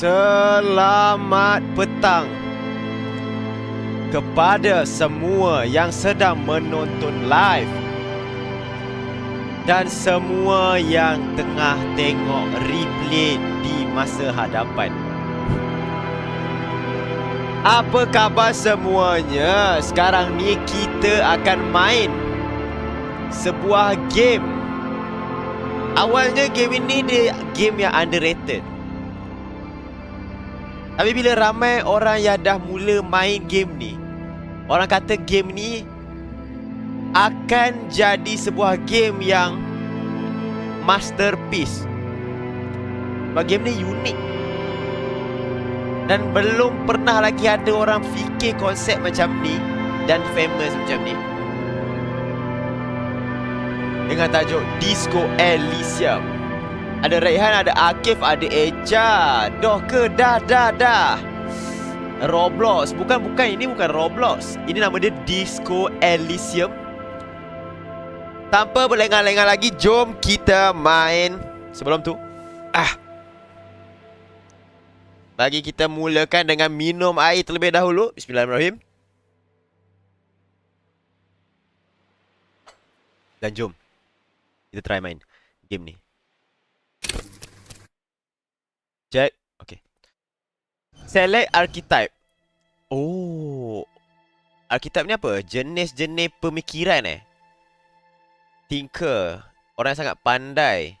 Selamat petang kepada semua yang sedang menonton live dan semua yang tengah tengok replay di masa hadapan. Apa khabar semuanya? Sekarang ni kita akan main sebuah game. Awalnya game ini dia game yang underrated. Tapi bila ramai orang yang dah mula main game ni, orang kata game ni akan jadi sebuah game yang masterpiece. Sebab game ni unik dan belum pernah lagi ada orang fikir konsep macam ni dan famous macam ni, dengan tajuk Disco Elysium. Ada Raihan, ada Akif, ada Eja. Doh ke? Dah. Roblox. Bukan, ini bukan Roblox. Ini nama dia Disco Elysium. Tanpa berlengah-lengah lagi, jom kita main. Sebelum tu, bagi kita mulakan dengan minum air terlebih dahulu. Bismillahirrahmanirrahim. Dan jom kita try main game ni. Check. Okay. Select archetype. Oh, archetype ni apa? Jenis-jenis pemikiran Thinker. Orang yang sangat pandai.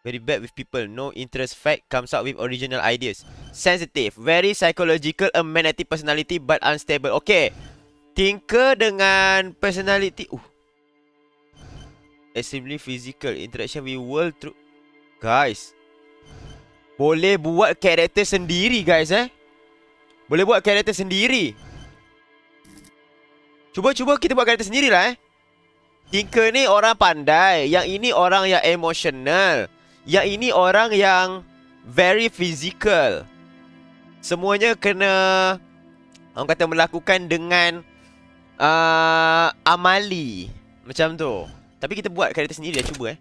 Very bad with people. No interest. Fact. Comes out with original ideas. Sensitive. Very psychological. A magnetic personality but unstable. Okay. Thinker dengan personality. Extremely physical. Interaction with world through. Guys, boleh buat karakter sendiri, guys. Boleh buat karakter sendiri. Cuba kita buat karakter sendiri lah. Tinker ni orang pandai. Yang ini orang yang emotional. Yang ini orang yang very physical. Semuanya kena, orang kata, melakukan dengan amali. Macam tu. Tapi kita buat karakter sendiri dah, cuba.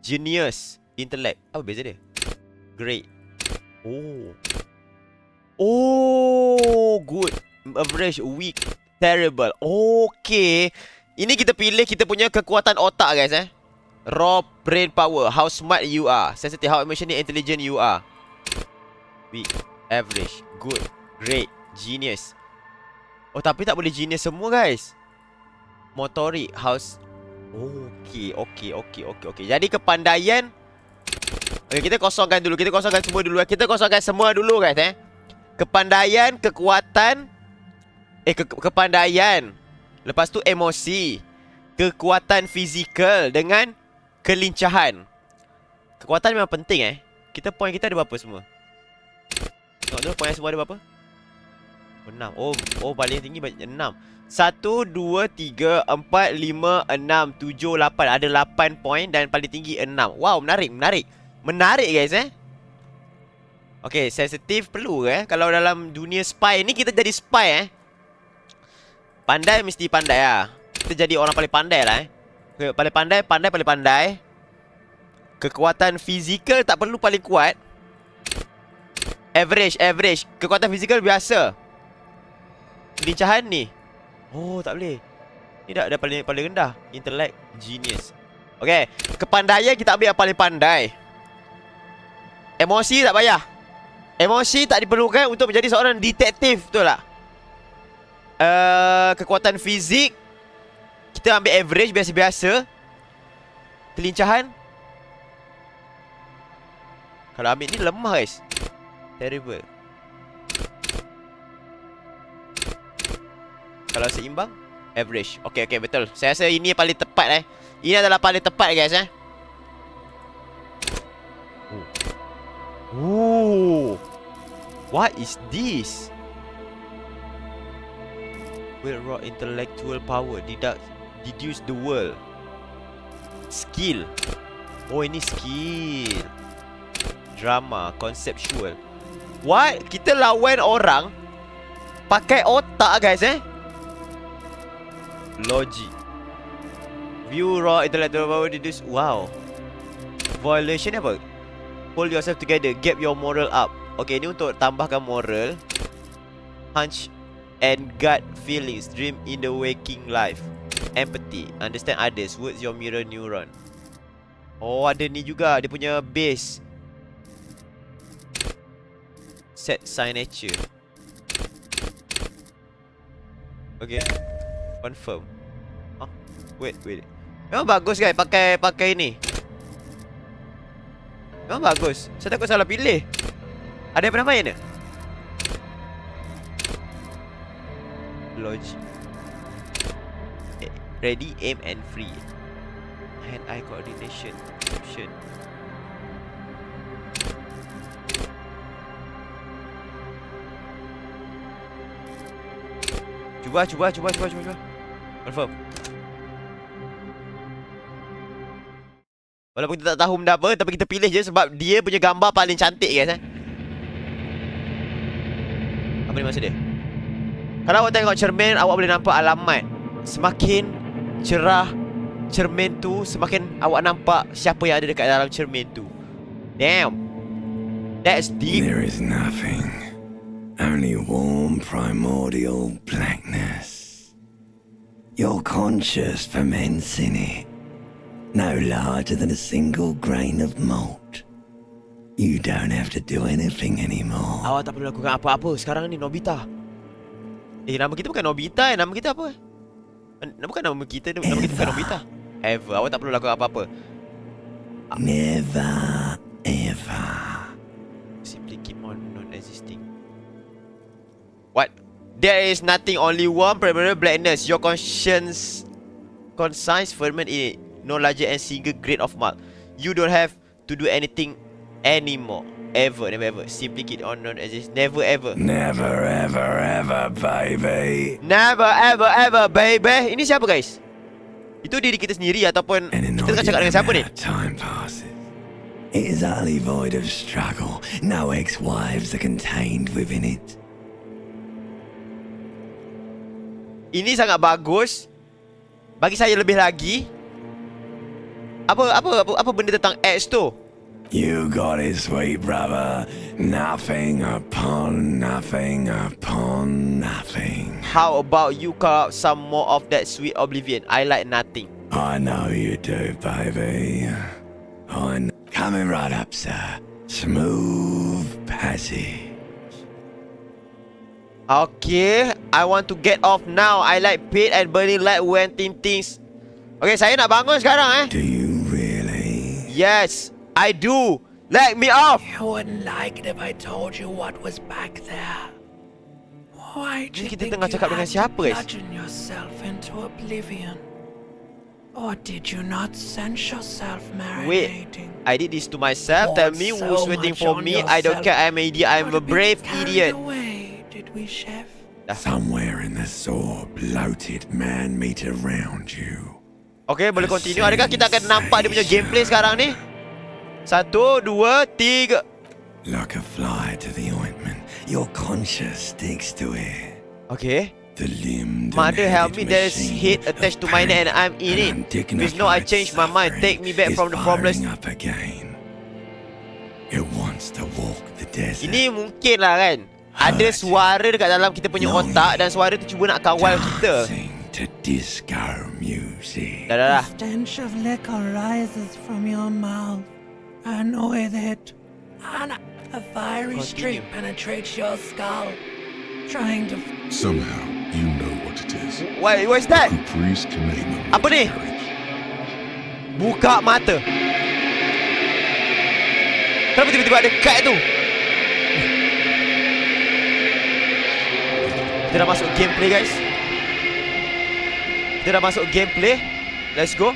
Genius. Intellect. Apa beza dia? Great. Oh, good. Average. Weak. Terrible. Okay. Ini kita pilih kita punya kekuatan otak, guys. Raw brain power. How smart you are. Sensitive. How emotionally intelligent you are. Weak. Average. Good. Great. Genius. Oh, tapi tak boleh genius semua, guys. Motorik. House. Okay. Jadi kepandaian. Okay, kita kosongkan dulu. Kita kosongkan semua dulu, guys. Kepandaian, kekuatan. Kepandaian. Lepas tu emosi. Kekuatan fizikal dengan kelincahan. Kekuatan memang penting, Kita point kita ada berapa semua? Tengok tu, point semua ada berapa? 6. Oh, paling tinggi 6. 1, 2, 3, 4, 5, 6, 7, 8. Ada 8 point dan paling tinggi 6. Wow, menarik, guys. Okay, sensitif perlu kalau dalam dunia spy ni kita jadi spy. Pandai mesti pandai lah. Kita jadi orang paling pandai lah. Paling pandai. Kekuatan fizikal tak perlu paling kuat. Average. Kekuatan fizikal biasa. Kelincahan ni, oh, tak boleh. Ni dah paling rendah. Intellect. Genius. Okay, kepandaian kita ambil yang paling pandai. Emosi tak payah. Emosi tak diperlukan untuk menjadi seorang detektif, betul tak? Kekuatan fizik kita ambil average, biasa-biasa. Kelincahan, kalau ambil ni lemah, guys. Terrible. Kalau seimbang, average. Okay, betul. Saya rasa ini paling tepat. Ini adalah paling tepat, guys. What is this? Will raw intellectual power. Deduce the world. Skill. Oh, ini skill. Drama. Conceptual. What? Kita lawan orang pakai otak, guys. Logic. View raw intellectual power. Deduce. Wow. Violation apa? Hold yourself together. Get your moral up. Okay, ni untuk tambahkan moral. Hunch and gut feelings. Dream in the waking life. Empathy. Understand others. Words your mirror neuron. Oh, ada ni juga. Dia punya base. Set signature. Okay. Confirm. Wait. Memang bagus guys pakai ni. Memang bagus. Saya takut salah pilih. Ada yang pernah main ke? Logic. Ready, aim and free. Hand-eye coordination. Option. Cuba. Confirm. Walaupun kita tak tahu benda apa, tapi kita pilih je sebab dia punya gambar paling cantik guys Apa ni maksud dia? Kalau awak tengok cermin, awak boleh nampak alamat. Semakin cerah cermin tu, semakin awak nampak siapa yang ada dekat dalam cermin tu. Damn. That's deep. There is nothing. Only warm primordial blackness. Your conscious ferments in it. No larger than a single grain of malt. You don't have to do anything anymore. Awak tak perlu lakukan apa-apa. Sekarang ni Nobita. Nama kita bukan Nobita nama kita apa? Bukan nama kita, nama kita bukan Nobita. Ever. Awak tak perlu lakukan apa-apa. Never ever. Simply keep on non-existing. What? There is nothing, only one primary blackness. Your conscience concise ferment in it. No larger and single grain of malt. You don't have to do anything anymore. Ever, never ever. Simply keep on non-existing. Never ever. Never ever baby. Never ever baby. Ini siapa guys? Itu diri kita sendiri ataupun kita tengah cakap dengan siapa ni? Time passes. It is utterly void of struggle. No ex-wives are contained within it. Ini sangat bagus. Bagi saya lebih lagi. Apa benda tentang X tu? You got it, sweet brother. Nothing upon nothing upon nothing. How about you carve out some more of that sweet oblivion? I like nothing. I know you do, baby. Coming right up, sir. Smooth passage. Okay, I want to get off now. I like pain and burning light when things. Okay, saya nak bangun sekarang Do you really? Yes, I do. Let me off. You wouldn't like it if I told you what was back there. Why do you Kita think tengah you cakap dengan had siapa, to guys? bludgeon yourself into oblivion? Or did you not sense yourself marinating? I did this to myself. Tell me who's waiting for me. I don't care. I'm an idiot. I'm a brave idiot. Away, did we, chef? Somewhere in the sore, bloated man meet around you. Okay, boleh continue. Adakah kita akan nampak dia punya gameplay sekarang ni? 1, 2, 3. Like a fly to the ointment, your conscience sticks to it. Okay. The limbed Mother and help me, headed there's machine heat of attached to my neck and I'm in it. pain and Please no, I undignified changed my mind. suffering Take me back is from the formless. firing up again. It wants to walk the desert. Ini mungkin lah kan. Ada suara dekat dalam kita punya otak dan suara tu cuba nak kawal kita. Dancing to disco music. Dah. The stench of liquor rises from your mouth, and with it, a fiery streak penetrates your skull, trying to. Somehow, you know what it is. What is that? Caprice can make no Apa ni? miscarriage. Buka mata. Kenapa tiba-tiba ada kat tu? Kita dah masuk gameplay guys. Kita dah masuk gameplay. Let's go.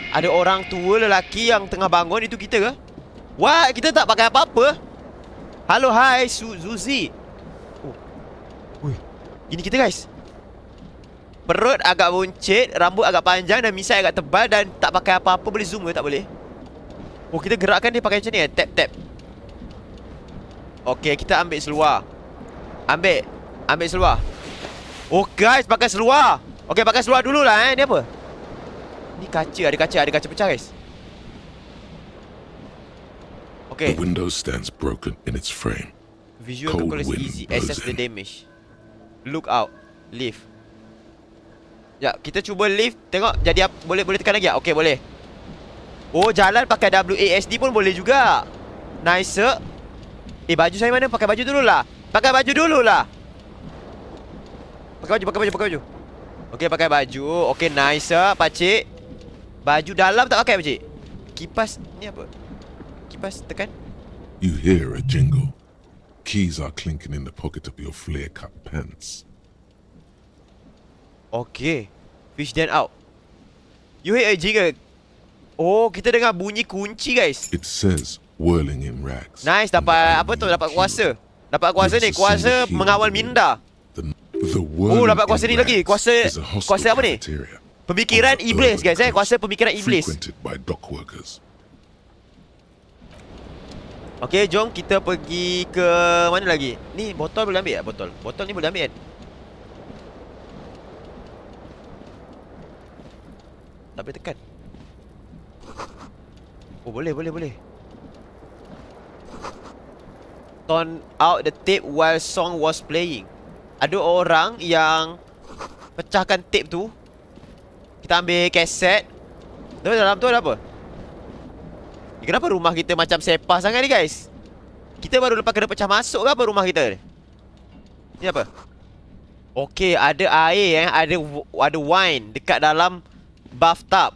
Ada orang tua lelaki yang tengah bangun. Itu kita ke? What? Kita tak pakai apa-apa. Halo, hai Zuzi. Ui. Ini kita guys. Perut agak buncit, rambut agak panjang dan misai agak tebal dan tak pakai apa-apa. Boleh zoom ke? Tak boleh. Oh, kita gerakkan dia pakai macam ni. Tap. Okay, kita ambil seluar. Ambil seluar. Oh guys, pakai seluar. Okay, pakai seluar dululah Ni apa? Ni kaca, ada kaca pecah guys. Okay. The window stands broken in its frame. Visual Cold control is wind easy. blows Assess the in. damage. Look out. Lift. Ya, kita cuba lift. Tengok jadi apa. Boleh tekan lagi tak? Okay, boleh. Oh, jalan pakai WASD pun boleh juga. Nice. Baju saya mana? Pakai baju dululah. Pakai baju dululah. Pakai baju. Okay, pakai baju. Okay, nice, pakcik. Baju dalam tak pakai, pakcik? Kipas ni apa? Kipas tekan. You hear a jingle. Keys are clinking in the pocket of your flare-cut pants. Okay. Fish then out. You hear a jingle. Oh, kita dengar bunyi kunci, guys. It says, whirling in rags. Nice, dapat apa tu? Dapat kuasa. Dapat kuasa ni, kuasa mengawal minda. The Oh, dapat kuasa ni lagi. Kuasa apa ni? Pemikiran iblis, guys, kuasa pemikiran iblis. Frequented by dock workers. Okay, jom kita pergi ke mana lagi? Ni botol boleh ambil tak? Botol ni boleh ambil kan? Tak boleh tekan. Oh, boleh. Turn out the tape while song was playing. Ada orang yang pecahkan tape tu. Kita ambil kaset. Tapi dalam tu ada apa? Kenapa rumah kita macam sepah sangat ni, guys? Kita baru lepas kena pecah masuk ke apa rumah kita ni? Ni apa? Okay, ada air ada wine dekat dalam bathtub.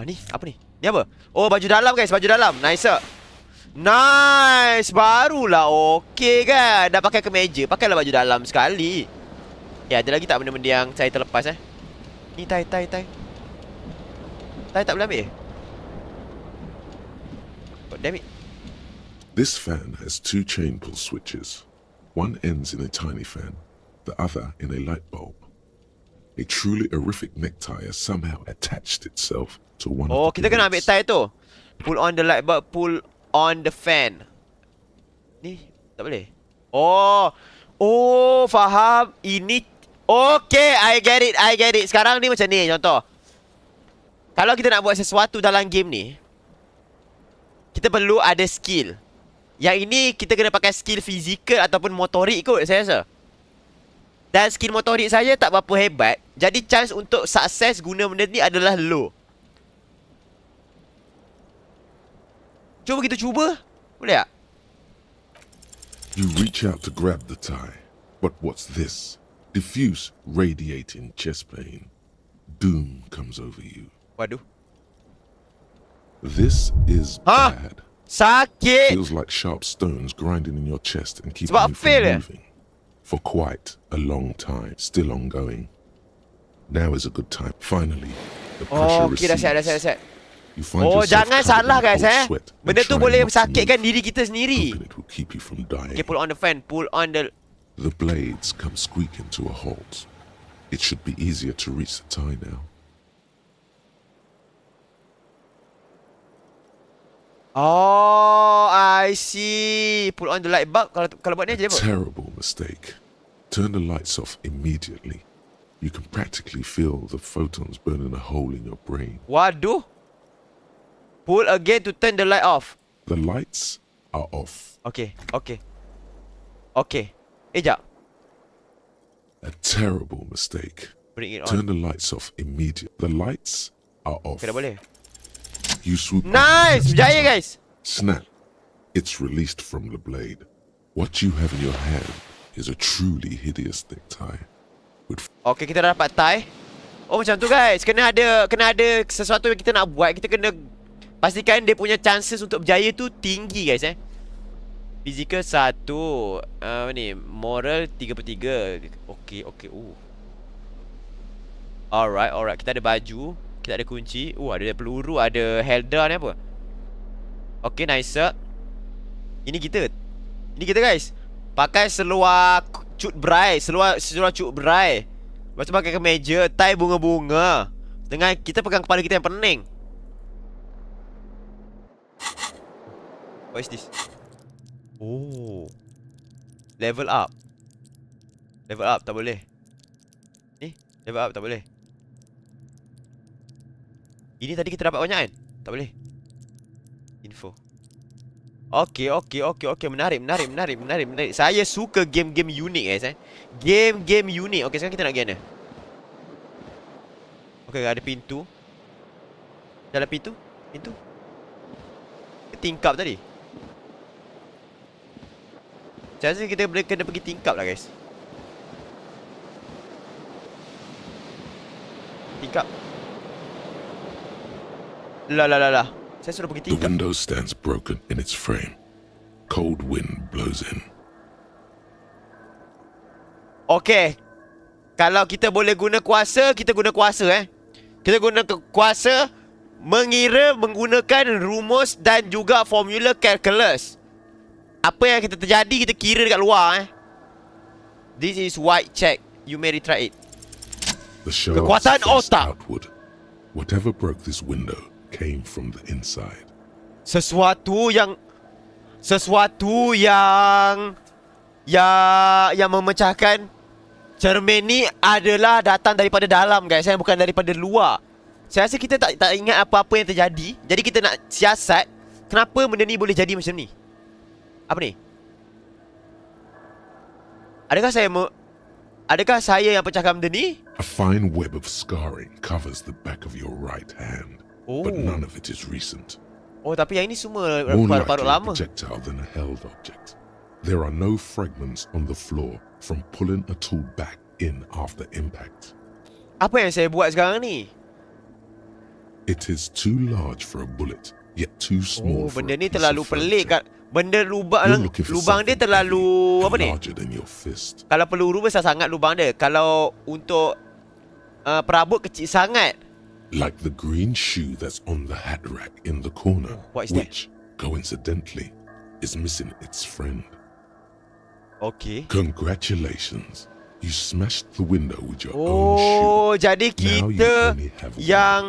Ni apa ni? Ni apa? Oh, baju dalam, guys, baju dalam. Nice. Nice, barulah okay kan. Dah pakai kemeja, pakailah baju dalam sekali. Ada lagi tak benda-benda yang saya terlepas Ni tai tak boleh ambil. Oh, damn it. This fan has two chain pull switches. One ends in a tiny fan, the other in a light bulb. A truly horrific necktie has somehow attached itself to one Oh, of the kita kena ambil blades. tie tu. Pull on the light bulb, pull on the fan. Ni tak boleh. Oh, faham. Ini okay, I get it. Sekarang ni macam ni contoh. Kalau kita nak buat sesuatu dalam game ni, kita perlu ada skill. Yang ini kita kena pakai skill fizikal ataupun motorik kot, saya rasa. Dan skill motorik saya tak berapa hebat. Jadi chance untuk sukses guna benda ni adalah low. Kita cuba. Boleh tak? You reach out to grab the tie, but what's this? Diffuse radiating chest pain. Doom comes over you. Waduh. This is Huh? bad. Sakit. Feels like sharp stones grinding in your chest and keeping Sebab you fail from ya? moving. For quite a long time, still ongoing. Now is a good time. Finally, the pressure Okay, dah recedes. siap. You find Oh, yourself jangan covered salah, in guys, cold sweat and Benda tu trying boleh not to sakitkan move, diri kita sendiri. hoping it will keep you from dying. Okay, pull on the fan. Pull on the... The blades come squeaking to a halt. It should be easier to reach the tie now. Oh, I see. Pull on the light bulb. Kalau buat ni jadi apa? Terrible mistake. Turn the lights off immediately. You can practically feel the photons burning a hole in your brain. Waduh. Pull again to turn the light off. The lights are off. Okay. Jap. A terrible mistake. Bring it on. Turn the lights off immediately. The lights are off. Okay, dah boleh. You swoop. Nice! up, Berjaya, guys. Snap. It's released from the blade. What you have in your hand is a truly hideous necktie. With Okay, kita dah dapat tie. Oh, macam tu, guys. Kena ada sesuatu yang kita nak buat. Kita kena pastikan dia punya chances untuk berjaya tu tinggi, guys. Physical 1. Ni moral 3/3. Okay. Alright. Kita ada baju. Kita ada kunci. Ada peluru. Ada helder ni apa. Okay, nice. Ini kita, guys. Pakai seluar cut berai. Seluar cut berai. Lepas tu pakai kemeja. Tai bunga-bunga. Dengan kita pegang kepala kita yang pening. What is this? Oh, level up. Tak boleh. Level up tak boleh. Ini tadi kita dapat banyak kan? Tak boleh. Info. Okey. Menarik. Saya suka game-game unik guys Game-game unik. Okey, sekarang kita nak pergi mana? Okey, ada pintu. Dalam pintu? Ke tingkap tadi? Saya rasa kita boleh kena pergi tingkap lah guys. Tingkap. Lah. Saya suruh pergi The tingkap. window stands broken in its frame. Cold wind blows in. Okey. Kalau kita boleh guna kuasa, kita guna kuasa Kita guna kuasa mengira menggunakan rumus dan juga formula kalkulus. Apa yang kita terjadi, kita kira dekat luar This is white check. You may retry it. The shafts Kekuatan thrust otak. outward. Whatever broke this window came from the inside. Sesuatu yang memecahkan cermin ni adalah datang daripada dalam guys, bukan daripada luar. Saya rasa kita tak ingat apa-apa yang terjadi. Jadi kita nak siasat kenapa benda ni boleh jadi macam ni. Apa ni? Adakah saya yang pecahkan benda ni? A fine web of scarring covers the back of your right hand, but none of it is recent. Oh, tapi yang ini semua More parut likely a lama. projectile than a held object. There are no fragments on the floor from pulling a tool back in after impact. Apa yang saya buat sekarang ni? It is too large for a bullet, yet too small for Benda a ni piece terlalu of pelik furniture. kan. Benda You're looking for lubang dia something terlalu heavy apa and ni? larger than your fist. Kalau peluru besar sangat lubang dia. Kalau untuk perabot kecil sangat. Like the green shoe that's on the hat rack in the corner, What is that? which, coincidentally, is missing its friend. Okey. Congratulations. You smashed the window with your own shoe. Oh, jadi Now you kita only have one. yang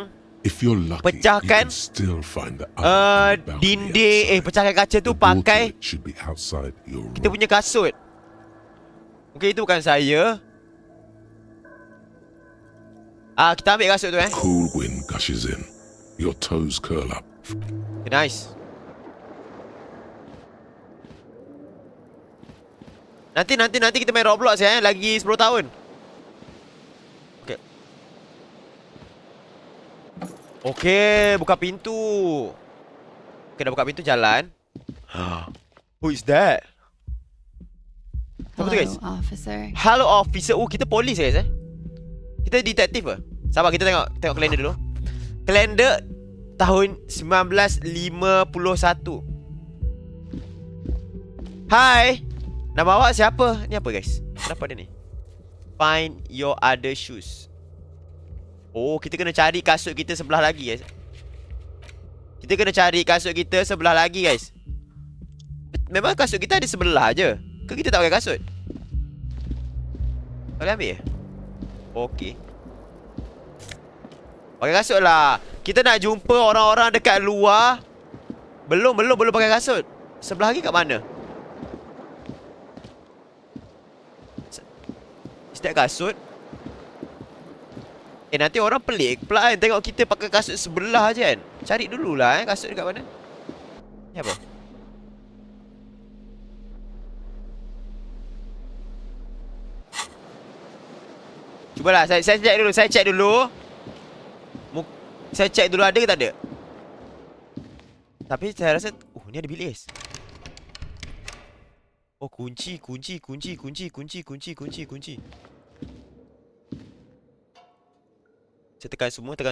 If you're lucky, you pecahkan, can still find the other on the balcony dinding outside. pecahkan kaca tu The door to pakai it should be outside your kita room. punya kasut. Okey, itu bukan saya. Kita ambil kasut tu Cool wind gushes in. Your toes curl up. Okay, nice. Nanti kita main Roblox lagi 10 tahun. Okey, buka pintu. Okey, dah buka pintu, jalan. Who is that? Apa tu guys? Hello, officer. Hello officer. Oh, kita polis guys Kita detektif ke? Sabar, kita tengok kalender dulu. Kalender tahun 1951. Hai. Nama awak siapa? Ni apa guys? Kenapa dia ni? Find your other shoes. Oh, kita kena cari kasut kita sebelah lagi guys. Kita kena cari kasut kita sebelah lagi guys. Memang kasut kita ada sebelah je ke kita tak pakai kasut? Boleh ambil? Okey. Pakai kasut lah. Kita nak jumpa orang-orang dekat luar. Belum pakai kasut. Sebelah lagi kat mana? Setiap kasut. Nanti orang pelik pula kan tengok kita pakai kasut sebelah je kan. Cari dululah kasut dekat mana. Ni apa? Cubalah saya check dulu, saya check dulu ada ke tak ada. Tapi saya rasa ni ada bilik guys. Oh, kunci. Saya tekan semua. Tak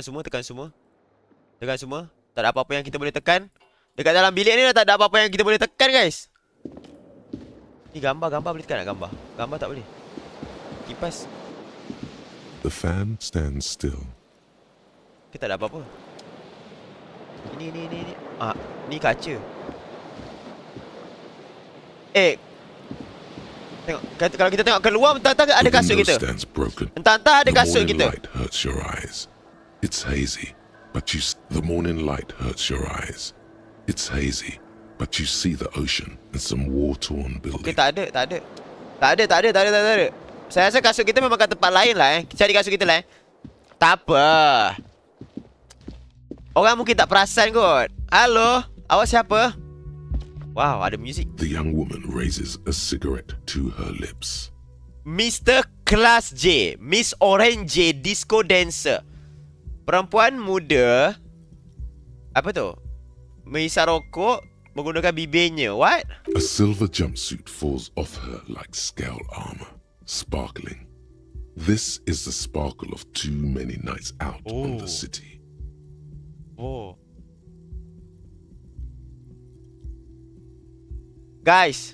ada apa-apa yang kita boleh tekan. Dekat dalam bilik ni dah tak ada apa-apa yang kita boleh tekan guys. Ni gambar boleh tekan tak gambar? Gambar tak boleh. Kipas. The fan stands still. Kita tak ada apa-apa. Ini. Ni kaca. Tengok, kalau kita tengok keluar, entah-entah ada The kasut window kita. stands broken. Entah-entah ada The kasut morning kita. light hurts your eyes. It's hazy, but the morning light hurts your eyes. It's hazy, but you see the ocean and some war-torn Okay, building. tak ada. Saya rasa kasut kita memang kat tempat lain lah Cari kasut kita lah Tak apa. Orang mungkin tak perasan kot. Halo. Awak siapa? Wow, ada muzik. The young woman raises a cigarette to her lips. Mr. Class J, Miss Orange J, Disco Dancer. Perempuan muda, apa tu? Menghisap rokok menggunakan bibirnya. What? A silver jumpsuit falls off her like scale armor, sparkling. This is the sparkle of too many nights out on the city. Oh. Guys,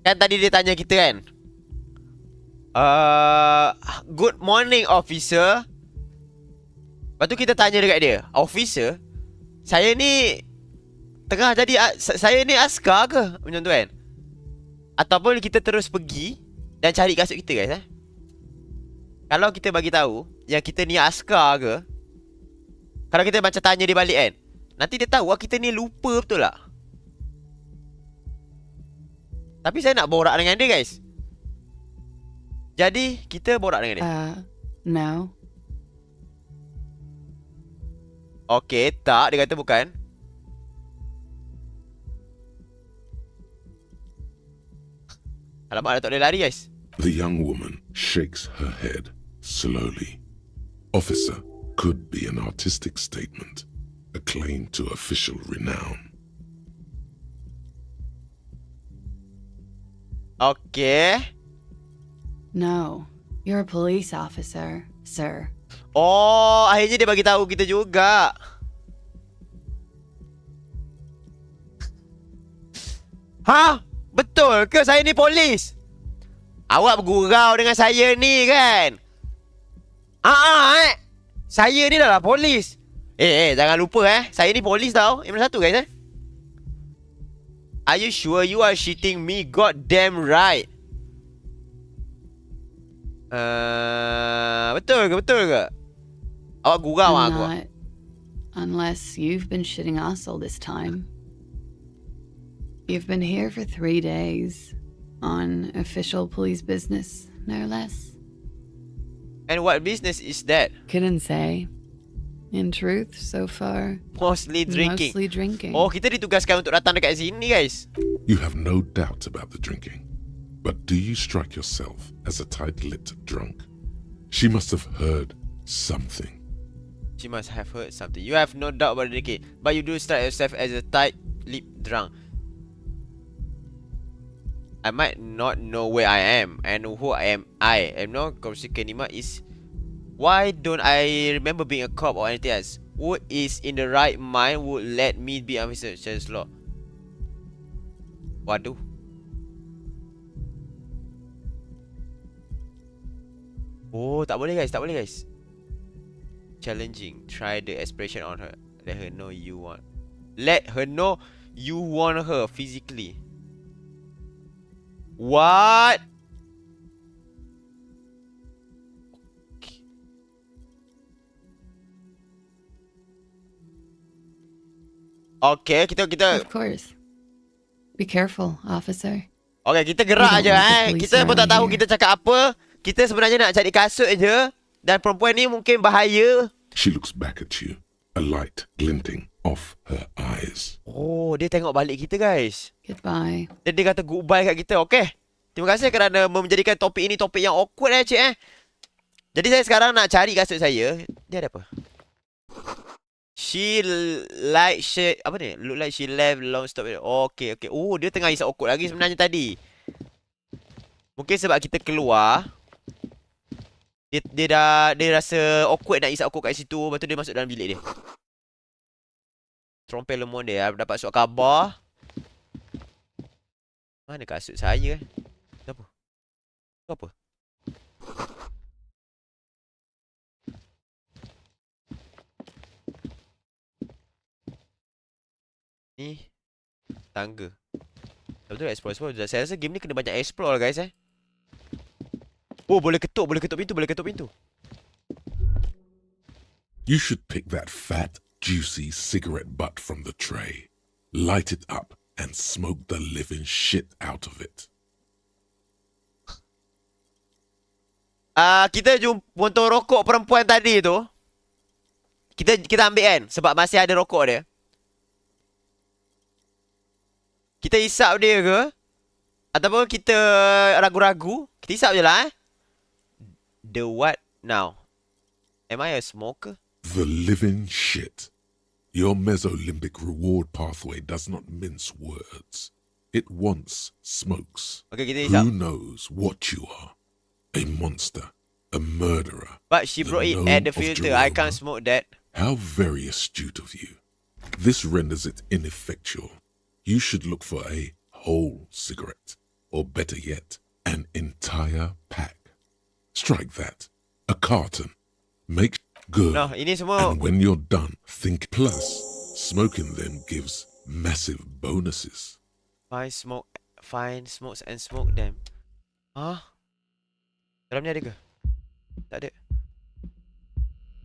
kan tadi dia tanya kita kan, good morning officer. Lepas tu kita tanya dekat dia, officer, saya ni tengah jadi, saya ni askar ke? Macam tu kan. Ataupun kita terus pergi dan cari kasut kita guys. Kalau kita bagi tahu yang kita ni askar ke, kalau kita macam tanya dia balik kan, nanti dia tahu kita ni lupa betul tak? Tapi saya nak borak dengan dia guys. Jadi kita borak dengan dia. No. Okay, tak, dia kata bukan. Alamak, dah tak boleh lari guys. The young woman shakes her head slowly. Officer could be an artistic statement, a claim to official renown. Okay. No. You're a police officer, sir. Oh, akhirnya dia bagi tahu kita juga. Hah? Betul ke saya ni polis? Awak bergurau dengan saya ni kan? Saya ni dah lah polis. Jangan lupa saya ni polis tau. Nombor satu guys Are you sure you are shitting me? God damn right. Betul ke? Awak gurau I'm aku. not. Unless you've been shitting us all this time. You've been here for 3 days. On official police business, no less. And what business is that? Couldn't say. In truth, so far, Mostly drinking. mostly drinking. Oh, kita ditugaskan untuk datang dekat sini guys. You have no doubt about the drinking. But do you strike yourself as a tight-lipped drunk? She must have heard something. She must have heard something. You have no doubt about the drinking, but you do strike yourself as a tight-lipped drunk. I might not know where I am and who I am. I am not Kenima is. Why don't I remember being a cop or anything else? Who is in the right mind would let me be officer Charles Law? Waduh. Oh, tak boleh guys, tak boleh guys. Challenging. Try the expression on her. Let her know you want. Let her know you want her physically. What? Okay, kita Of course. Be careful, officer. okay, kita gerak We aja don't want the police Kita pun tak around tahu here. kita cakap apa. Kita sebenarnya nak cari kasut je. Dan perempuan ni mungkin bahaya. She looks back at you, a light glinting off her eyes. Oh, dia tengok balik kita guys. Goodbye. Dan dia kata goodbye kat kita. Okay. Terima kasih kerana menjadikan topik ini topik yang awkward cik Jadi saya sekarang nak cari kasut saya. Dia ada apa? She like she apa ni? Look like she left long stop. Okay. Oh, dia tengah isap awkward lagi sebenarnya tadi. Mungkin sebab kita keluar. Dia rasa awkward nak isap awkward kat situ. Lepas tu dia masuk dalam bilik dia. Trompet lemon dia dapat surat khabar. Mana kasut saya Itu apa? Itu apa? Ni tangga. Betul explore. Saya rasa game ni kena banyak explore lah guys Oh, boleh ketuk pintu. You should pick that fat, juicy cigarette butt from the tray, light it up, and smoke the living shit out of it. Kita jumpa untuk rokok perempuan tadi tu. Kita ambil kan sebab masih ada rokok dia. Kita hisap dia ke? Ataupun kita ragu-ragu? Kita hisap je lah The what now? Am I a smoker? The living shit. Your mesolimbic reward pathway does not mince words. It wants smokes. Okay, kita hisap. Who knows what you are? A monster. A murderer. But she the brought it gnome at the of filter. I Jerome. can't smoke that. How very astute of you. This renders it ineffectual. You should look for a whole cigarette. Or better yet, an entire pack. Strike that. A carton. Make good. No, ini semua. And when you're done, think plus. Smoking them gives massive bonuses. Find smokes and smoke them. Hah? Dalam ni ada ke? Tak ada.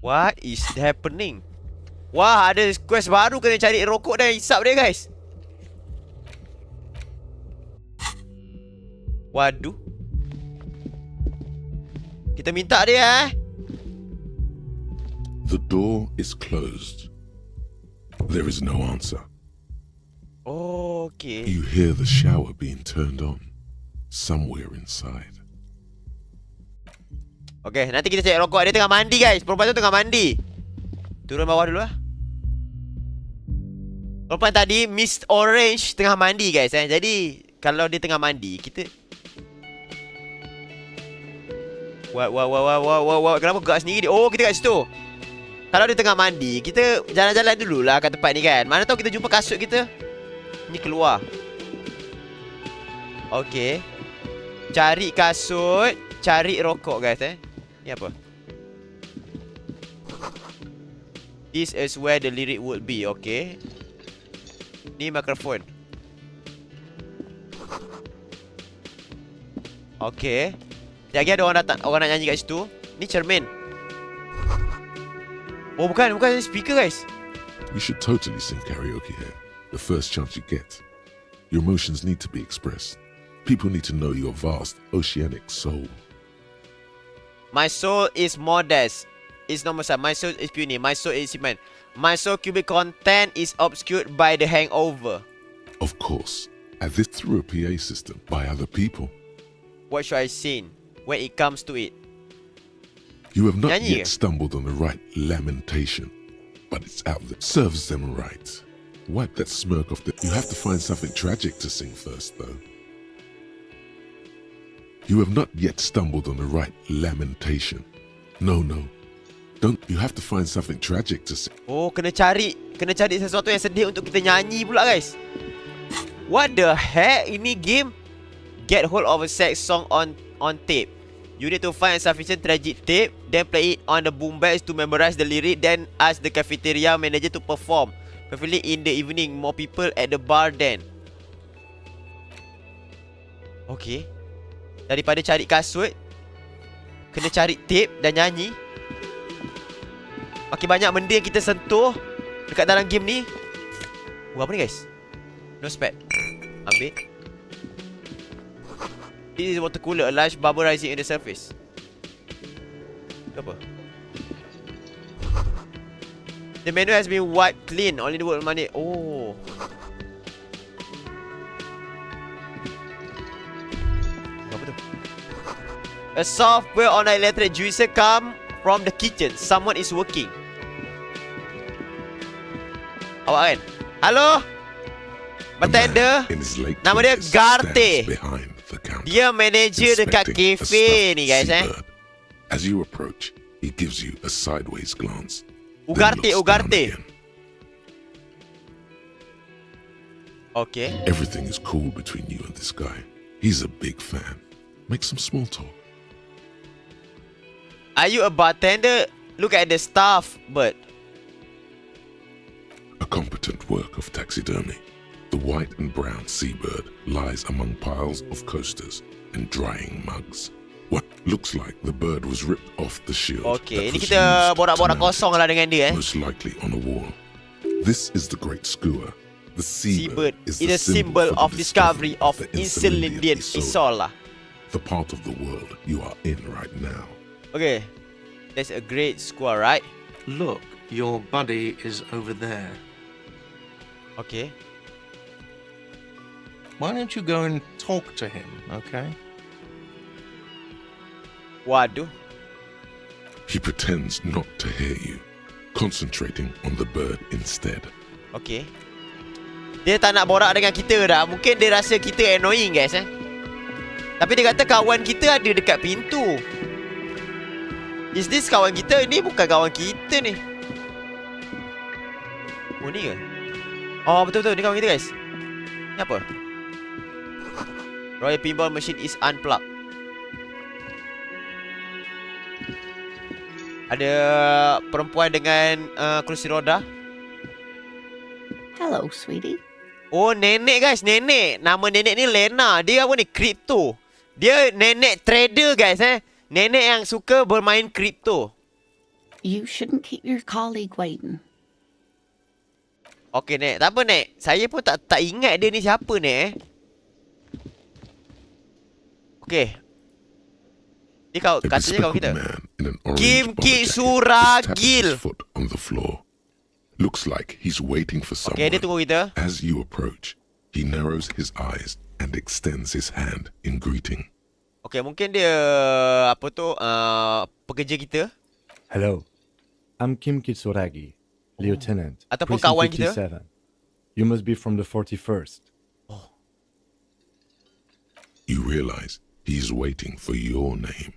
What is happening? Wah, ada quest baru kena cari rokok dan hisap dia guys. Waduh. Kita minta dia The door is closed. There is no answer. Oh, okay. You hear the shower being turned on. Somewhere inside. Okay, nanti kita cari rokok. Dia tengah mandi guys. Perempuan tu tengah mandi. Turun bawah dulu lah. Perempuan tadi Miss Orange tengah mandi guys Jadi kalau dia tengah mandi kita Wah, kenapa gerak sendiri dia? Oh, kita kat situ. Kalau dia tengah mandi, kita jalan-jalan dululah kat tempat ni kan. Mana tahu kita jumpa kasut kita. Ni keluar. Okay. Cari kasut, cari rokok guys Ni apa? This is where the lyric would be, okay. Ni mikrofon. Okay. Sekejap lagi ada orang datang. Orang nak nyanyi kat situ. Ni cermin. Oh bukan speaker guys. You should totally sing karaoke here. The first chance you get. Your emotions need to be expressed. People need to know your vast oceanic soul. My soul is modest. It's not myself. My soul is puny. My soul is cement. My soul cubic content is obscured by the hangover. Of course, and this through a PA system by other people. What should I sing when it comes to it? You have not Nyanyi yet ke? stumbled on the right lamentation, but it's out there. Serves them right. Wipe that smirk off the... You have to find something tragic to sing first, though. You have not yet stumbled on the right lamentation. No. Don't. You have to find something tragic to sing. Oh, kena cari sesuatu yang sedih untuk kita nyanyi pula guys. What the heck? Ini game. Get hold of a sex song on tape. You need to find sufficient tragic tape, then play it on the boombox to memorize the lyric, then ask the cafeteria manager to perform. Preferably in the evening, more people at the bar then. Okay. Daripada cari kasut, kena cari tape dan nyanyi. Makin banyak benda yang kita sentuh dekat dalam game ni. Apa ni guys? No spec. Ambil. This is water cooler, a large bubble rising in the surface. Itu apa? The menu has been wiped clean. Only the word money. Oh. Apa tu? A software on an electric juicer come from the kitchen. Someone is working. Awak kan? Halo? Bartender. In his late Nama dia 20s Garte. stands behind the counter, Dia manager dekat inspecting a kafe stuffed ni guys seabird. As you approach, he gives you a sideways glance. then Ugarte, looks down Ugarte. again. Okay. Everything is cool between you and this guy. He's a big fan. Make some small talk. Are you a bartender? Look at the staff, but A competent work of taxidermy. The white and brown seabird lies among piles of coasters and drying mugs. What looks like the bird was ripped off the shield. okay. that Ini was kita used to borak-borak mount kosong it, lah dengan dia most likely on a wall. This is the great skua. The Seabird seabird is the a symbol for the of discovery of the Insulindian Isol, Isola. the part of the world you are in right now. Okay. That's a great score, right? Look, Your buddy is over there. Okay. Why don't you go and talk to him, okay? Waduh. He pretends not to hear you, concentrating on the bird instead. Okay. Dia tak nak borak dengan kita dah. Mungkin dia rasa kita annoying, guys, Tapi dia kata kawan kita ada dekat pintu. Is this kawan kita? Ini bukan kawan kita ni. Oh, ni ke? Oh, betul-betul. Ni kawan kita, guys. Ni apa? Royal Pinball Machine is unplugged. Ada perempuan dengan kerusi roda. Hello, sweetie. Oh, nenek, guys. Nenek. Nama nenek ni Lena. Dia apa ni? Crypto. Dia nenek trader, guys, Nenek yang suka bermain kripto. You shouldn't keep your colleague waiting. Okey, Nek. Tak apa, Nek. Saya pun tak ingat dia ni siapa, Nek, Okey. Dia A katanya kawan kita. bespectacled man in an orange Kim bomber Ki jacket Suragil. taps his foot on the floor. Looks like he's waiting for someone. Okey, dia tunggu kita. As you approach, he narrows his eyes and extends his hand in greeting. Okey, mungkin dia apa tu pekerja kita Hello, I'm Kim Kitsuragi, Lieutenant. Ataupun Precinct kawan kita. 57. You must be from the 41st. You realize he's waiting for your name.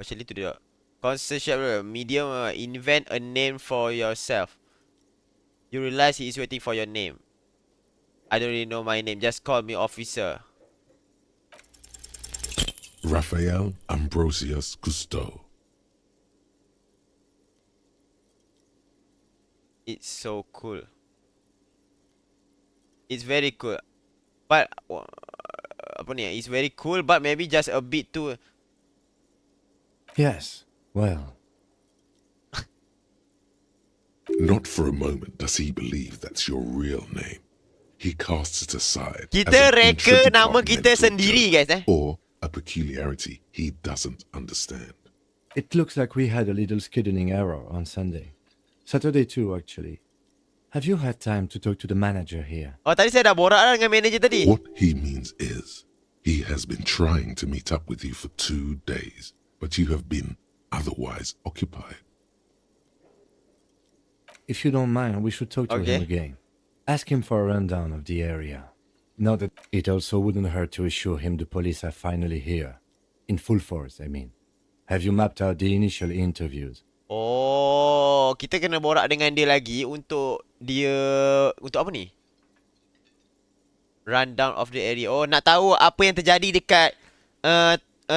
Actually tu dia. Concept medium invent a name for yourself. You realize he is waiting for your name. I don't really know my name. Just call me officer. Raphael Ambrosius Cousteau. It's so cool. It's very cool. But apa ni? It's very cool but maybe just a bit too. Yes, well, Not for a moment does he believe that's your real name. He casts it aside as Kita an reka nama kita intradepartmental sendiri, joke, guys, or a peculiarity he doesn't understand. it looks like we had a little scheduling error on Sunday. Saturday too, actually. Have you had time to talk to the manager here? Oh, tadi saya dah borak dah dengan manager tadi. What he means is, he has been trying to meet up with you for 2 days, but you have been otherwise occupied. If you don't mind, we should talk to Okay. him again. Ask him for a rundown of the area. Now that it also wouldn't hurt to assure him the police are finally here. In full force, I mean. Have you mapped out the initial interviews? Oh, kita kena borak dengan dia lagi untuk dia untuk apa ni? Rundown of the area. Oh, nak tahu apa yang terjadi dekat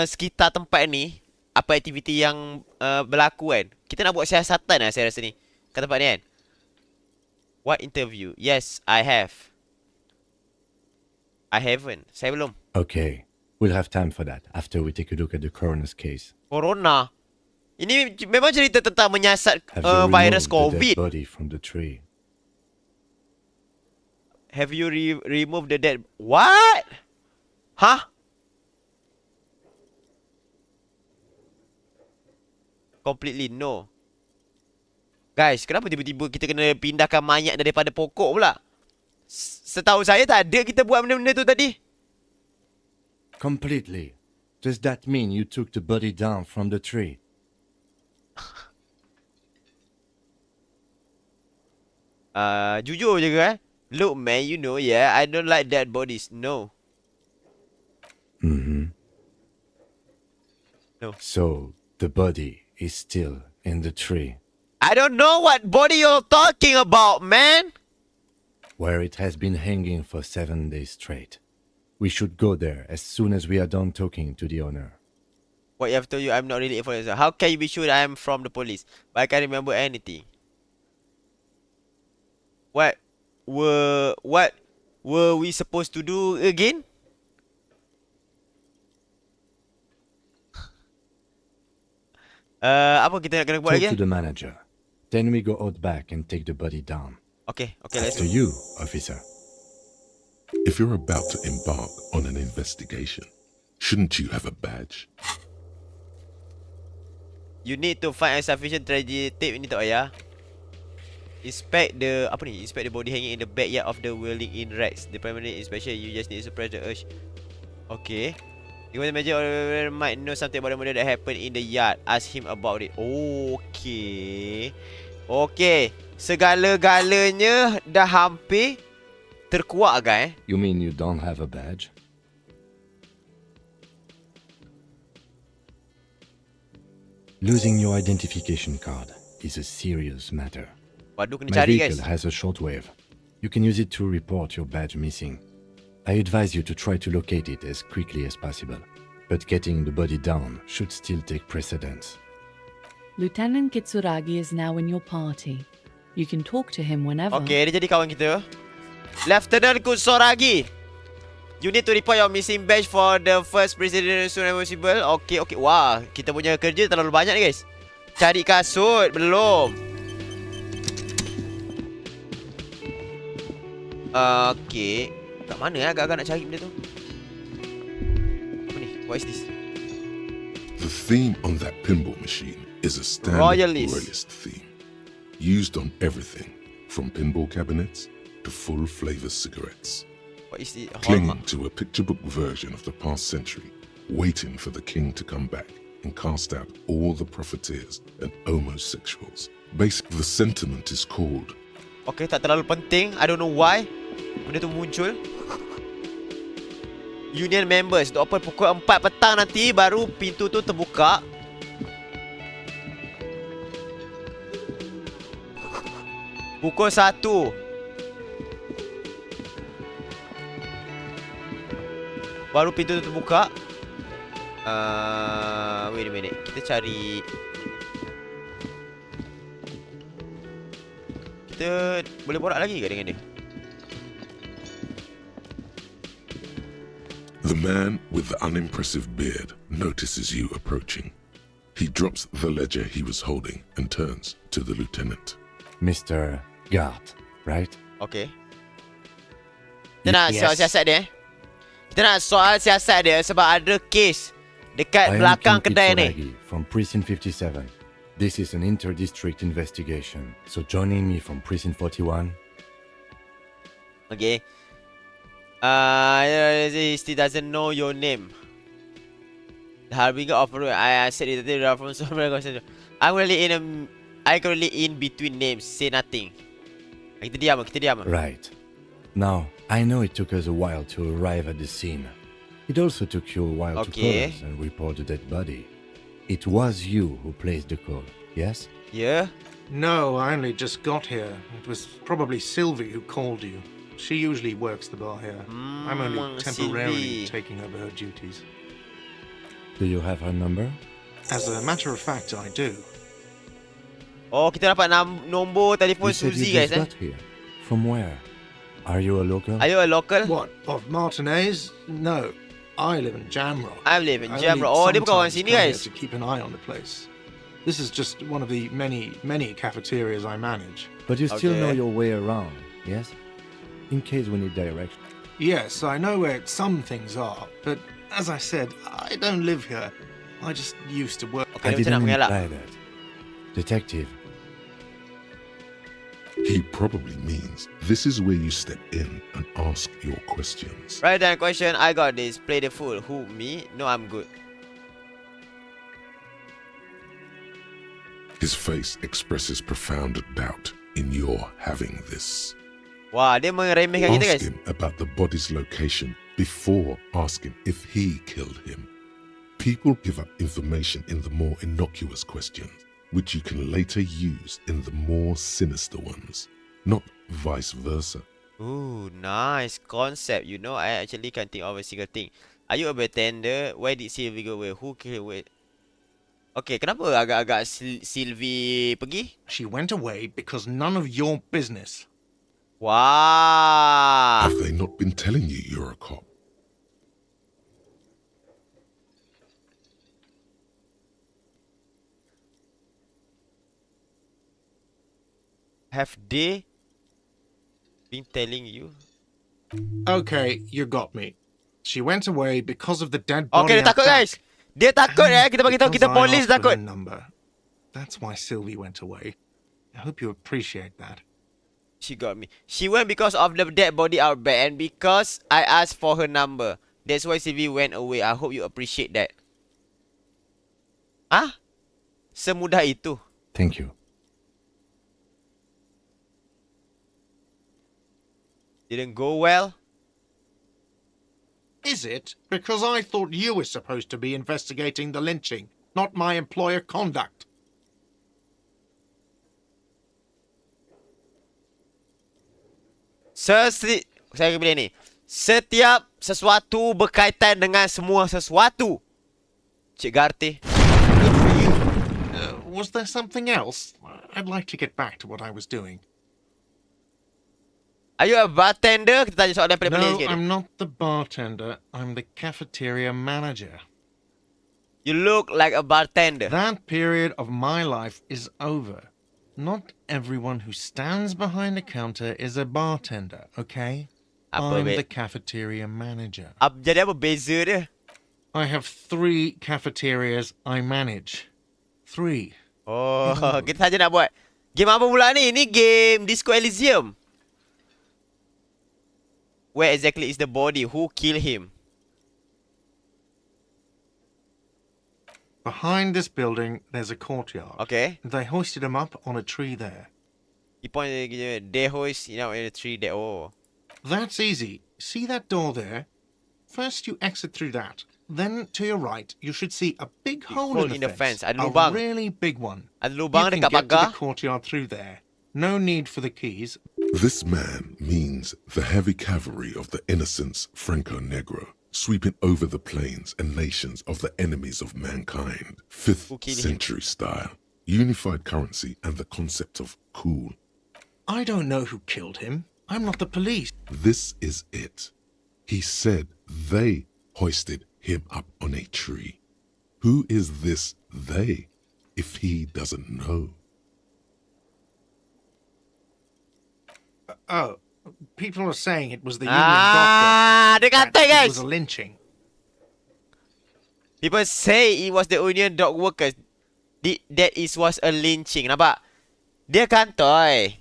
sekitar tempat ni, apa aktiviti yang berlaku kan. Kita nak buat siasatan lah saya rasa ni. Kat tempat ni kan. What interview? Yes, I have. I haven't. Saya belum. Okay, we'll have time for that after we take a look at the coroner's case. Corona. Ini memang cerita tentang menyiasat Have you virus removed the COVID. dead body from the tree? Have you removed the dead? What? Huh? Completely no. Guys, kenapa tiba-tiba kita kena pindahkan mayat daripada pokok pula? Setahu saya tak ada kita buat benda-benda tu tadi. Completely. Does that mean you took the body down from the tree? Jujur je ke Look man, you know, yeah, I don't like dead bodies. No. Mm-hmm. No. So, the body is still in the tree, I don't know what body you're talking about, man. where it has been hanging for 7 days straight. We should go there as soon as we are done talking to the owner. What you have told you, I'm not really informed. How can you be sure I am from the police? But I can't remember anything. What were we supposed to do again? Apa kita nak kena buat Talk lagi? to the manager. Then we go out back and take the body down. Okay, let's To go. you, officer. If you're about to embark on an investigation, shouldn't you have a badge? You need to find a sufficient tragedy tape. Ini tak payah. Inspect the body hanging in the backyard of the whirling in racks. The primary inspection, you just need to suppress the urge. Okay. You want to imagine or might know something about the murder that happened in the yard. Ask him about it. Okay. Okay. Segala-galanya dah hampir terkuat kan? You mean you don't have a badge? Losing your identification card is a serious matter. Waduh, kena My cari vehicle guys. has a shortwave. You can use it to report your badge missing. I advise you to try to locate it as quickly as possible, but getting the body down should still take precedence. Lieutenant Kitsuragi is now in your party. You can talk to him whenever. Okay, dia jadi kawan kita. Lieutenant Kusoragi, you need to report your missing badge for the first president as soon as possible. Okay. Wah, kita punya kerja terlalu banyak ni guys. Cari kasut, belum. Okay. Kat mana agak-agak nak cari benda tu? Apa ni? What is this? The theme on that pinball machine is a standard Royalist. royalist theme, used on everything from pinball cabinets to full-flavor cigarettes. What is it? Clinging to a picture book version of the past century, waiting for the king to come back and cast out all the profiteers and homosexuals. Basically, the sentiment is called Okay, tak terlalu penting. I don't know why benda tu muncul. Union members, duk open pukul 4 petang nanti baru pintu tu terbuka. Pukul 1. Baru pintu tu terbuka. Wait a minute. Kita cari. Kita boleh borak lagi ke dengan dia? the man with the unimpressive beard notices you approaching. He drops the ledger he was holding and turns to the lieutenant. Mr. Gart, right? Okay. Kita nak soal siasat dia. Kita nak soal siasat dia sebab ada kes dekat I am belakang King kedai ni. Kitsuragi from Precinct 57. This is an inter-district investigation, so joining me from Precinct 41. Okay. He still doesn't know your name. The harbinger of ruin. I said it. They are from somewhere. I'm currently in between names. Say nothing. Kita diam. Right. Now, I know it took us a while to arrive at the scene. It also took you a while to call us and report the dead body. It was you who placed the call, yes? Yeah. No, I only just got here. It was probably Sylvie who called you. She usually works the bar here. I'm only temporarily Sylvie. taking over her duties. Do you have her number? As a matter of fact, I do. Oh, kita dapat nombor telefon You said Suzy you guys. just got here. From where? Are you a local? Are you a local? What, of Martinez? No, I live in Jamrock. I live in I Jamrock. only Oh, dia bukan orang sometimes sini come here guys. to keep an eye on the place. This is just one of the many cafeterias I manage. But you still Okay. know your way around, yes? In case we need direction. Yes, I know where some things are, but as I said, I don't live here. I just used to work. Okay, I dia macam nak didn't mengelak. imply that. Detective, He probably means this is where you step in and ask your questions. Right then, question. I got this. Play the fool. Who, me? No, I'm good. His face expresses profound doubt in your having this. Wah, dia meremehkan kita Ask guys. him about the body's location before asking if he killed him. People give up information in the more innocuous questions, which you can later use in the more sinister ones, not vice versa. Ooh, nice concept. You know, I actually can't think of a single thing. Are you a bartender? Where did Sylvie go away? Who killed her? Okay, kenapa agak-agak Sylvie pergi? She went away because none of your business. Wah. Have they not been telling you you're a cop? Have they been telling you? Okay, you got me. She went away because of the dead body. Okay, dia takut at guys. back. Dia takut And kita bagi tahu kita because I polis asked for takut. the number. That's why Sylvie went away. I hope you appreciate that. She got me. She went because of the dead body out back and because I asked for her number. That's why Sylvie went away. I hope you appreciate that. Ah? Semudah itu. Thank you. Didn't go well. Is it? Because I thought you were supposed to be investigating the lynching, not my employer conduct. Saya pilih ni. Setiap sesuatu berkaitan dengan semua sesuatu. Cik Garti. Good for you. Was there something else? I'd like to get back to what I was doing. Are you a bartender? Kita tanya soalan pelik-pelik No, sikit. I'm not the bartender. I'm the cafeteria manager. You look like a bartender. That period of my life is over. Not everyone who stands behind a counter is a bartender, okay? Apa, I'm babe? the cafeteria manager. Jadi apa beza dia? I have 3 cafeterias I manage. 3. Oh, kita saja nak buat. Game apa pula ni? Ni game Disco Elysium. Where exactly is the body? Who killed him? Behind this building, there's a courtyard. Okay. They hoisted him up on a tree there. He pointed they hoist in a tree there. Oh. That's easy. See that door there? First you exit through that. Then to your right, you should see a big hole in the fence. Ada A lubang. really big one. Ada You lubang can dekat get to pagar. the courtyard through there. No need for the keys. This man means the heavy cavalry of the innocents Franco Negro, sweeping over the plains and nations of the enemies of mankind. 5th Who killed him? century style, unified currency and the concept of cool. I don't know who killed him. I'm not the police. This is it. He said they hoisted him up on a tree. Who is this they, if he doesn't know? Oh, people are saying it was the union Ah, dia doctor. kata That guys. it was a lynching. People say it was the union dog workers. That was a lynching. Nampak? Dia kantoi.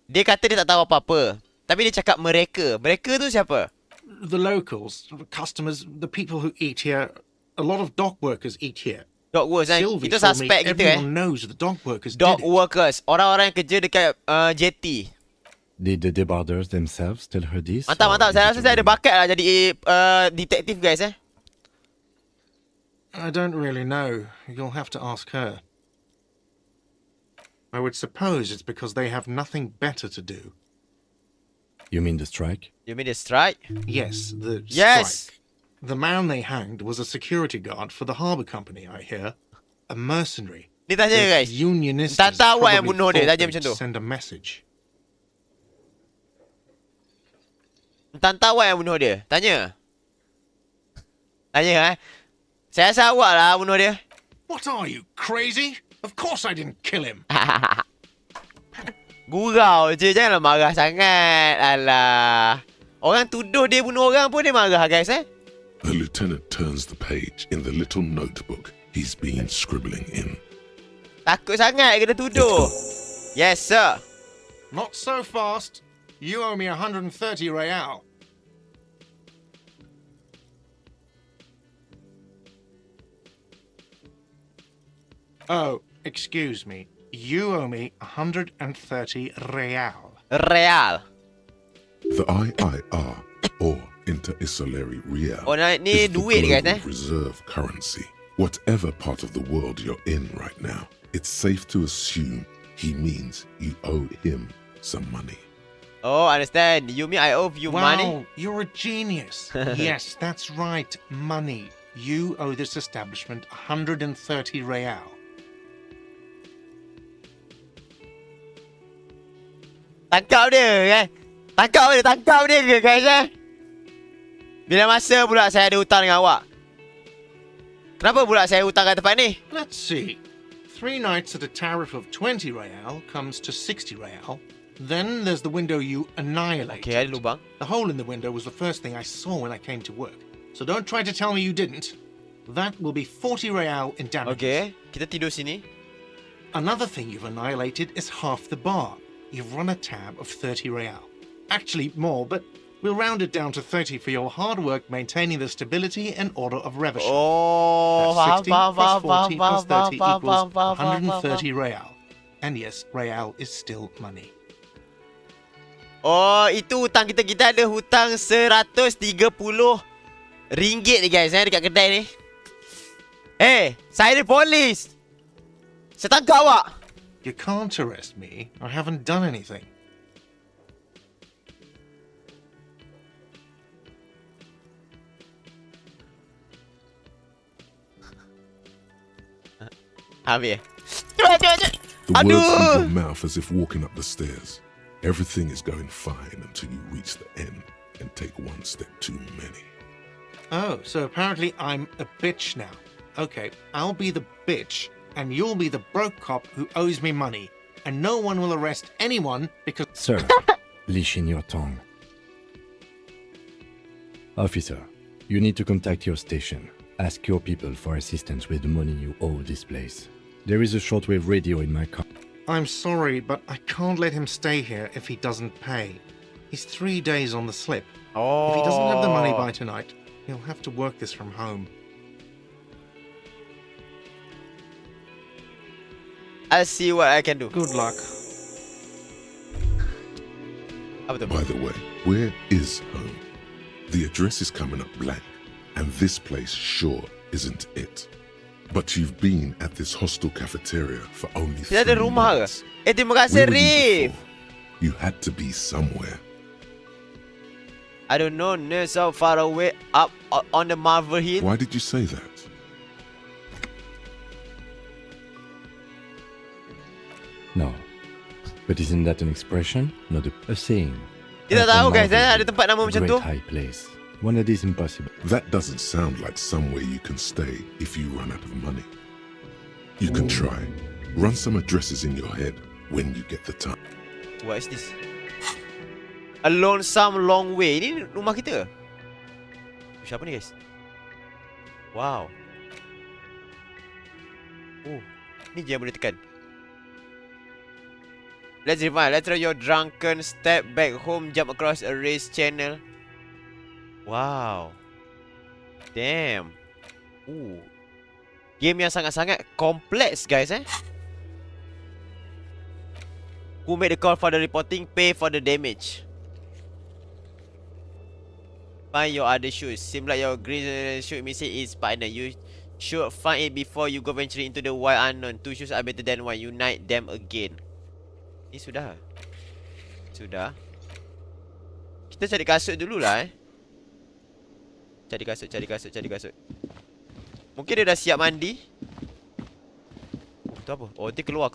Dia kata dia tak tahu apa-apa. Tapi dia cakap mereka. Mereka tu siapa? The locals, the customers, the people who eat here. A lot of dock workers eat here. Dog workers kan? Sylvie Itu told me suspek kita everyone knows the dock workers Dog did it. workers. Orang-orang yang kerja dekat jetty. Did the debarders themselves tell her this? Mantap, or mantap. is Saya it rasa a saya ada rumor? bakat lah jadi detektif guys I don't really know. You'll have to ask her. I would suppose it's because they have nothing better to do. You mean the strike? You mean the strike? Yes, the Yes! strike. The man they hanged was a security guard for the harbour company, I hear. A mercenary. Ni tanya The guys. unionists Tak tahu yang probably bunuh dia. thought Tanya they'd macam tu. send a message. Entah awak yang bunuh dia. Tanya. Tanya Saya rasa awak lah bunuh dia. What are you, crazy? Of course I didn't kill him. Gurau je. Janganlah marah sangat. Alah. Orang tuduh dia bunuh orang pun dia marah guys The lieutenant turns the page in the little notebook he's been scribbling in. Takut sangat kena tuduh. Yes sir. Not so fast. You owe me 130 real. Oh, excuse me. You owe me 130 real. Real. The IIR, or Inter-Isolary Real, Oh, ni is the duit guys global reserve currency. Whatever part of the world you're in right now, it's safe to assume he means you owe him some money. Oh, understand. You mean I owe you Wow, money? you're a genius. Yes, that's right. Money. You owe this establishment 130 real. Tangkap dia kan? Tangkap dia ke guys Bila masa pula saya ada hutang dengan awak? Kenapa pula saya hutang kat tempat ni? Let's see. 3 nights at a tariff of 20 real comes to 60 real. Then there's the window you annihilated. Okay, ada lubang. The hole in the window was the first thing I saw when I came to work. So don't try to tell me you didn't. That will be 40 real in damages. Okay, kita tidur sini. Another thing you've annihilated is half the bar. You've run a tab of 30 real. Actually more, but we'll round it down to 30 for your hard work maintaining the stability and order of Revachol. Oh, That's 60 faham, plus 40 plus 30 faham, equals faham. 130 real. And yes, real is still money. Oh, itu hutang kita. Kita ada hutang 130 ringgit ni guys, dekat kedai ni. Saya ni polis. Saya tangkap awak. You can't arrest me. I haven't done anything. Habis. The words leave your mouth as if walking up the stairs. Everything is going fine until you reach the end and take one step too many. Oh, so apparently I'm a bitch now. Okay, I'll be the bitch, and you'll be the broke cop who owes me money. And no one will arrest anyone because... Sir, leash in your tongue. Officer, you need to contact your station. Ask your people for assistance with the money you owe this place. There is a shortwave radio in my car. I'm sorry, but I can't let him stay here if he doesn't pay. He's 3 days on the slip. If he doesn't have the money by tonight, he'll have to work this from home. I'll see what I can do. Good luck. Apa tu? By the way, where is home? The address is coming up blank, and this place sure isn't it. But you've been at this hostel cafeteria for only 3 Dia ada rumah ke? months. Terima kasih, Where were you Rif. before? You had to be somewhere. I don't know, near so far away, up on the Marvel Hill. Why did you say that? No. But isn't that an expression? Not a saying. Kita At the tahu guys, Marvel ada tempat nama Hill, macam great tu. high place. One that is impossible. That doesn't sound like somewhere you can stay if you run out of money. You can try. Run some addresses in your head when you get the time. What is this? A lonesome long way. Ini rumah kita ke? Siapa ni guys? Wow. Oh, ni je yang boleh tekan. Let's rewind. Let's try your drunken step back home, jump across a race channel. Wow. Damn. Ooh. Game yang sangat-sangat kompleks guys Who made the call for the reporting? Pay for the damage. Find your other shoes. Seems like your green shoe missing its partner. You should find it before you go venturing into the wild unknown. 2 shoes are better than 1. Unite them again. Ni sudah. Sudah. Kita cari kasut dululah Cari kasut. Mungkin dia dah siap mandi. Oh, tu apa? Oh, dia keluar.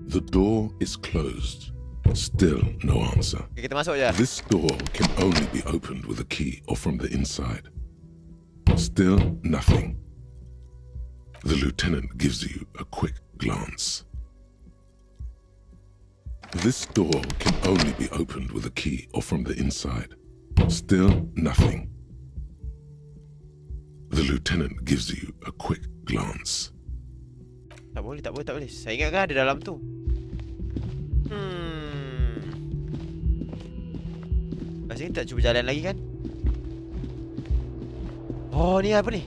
The door is closed. Still no answer. Okay, kita masuk je. This door can only be opened with a key or from the inside. Still nothing. The lieutenant gives you a quick glance. This door can only be opened with a key or from the inside. Still nothing. The lieutenant gives you a quick glance. Tak boleh. Saya ingat kan ada dalam tu. Rasanya tak cuba jalan lagi kan? Oh, ni apa ni?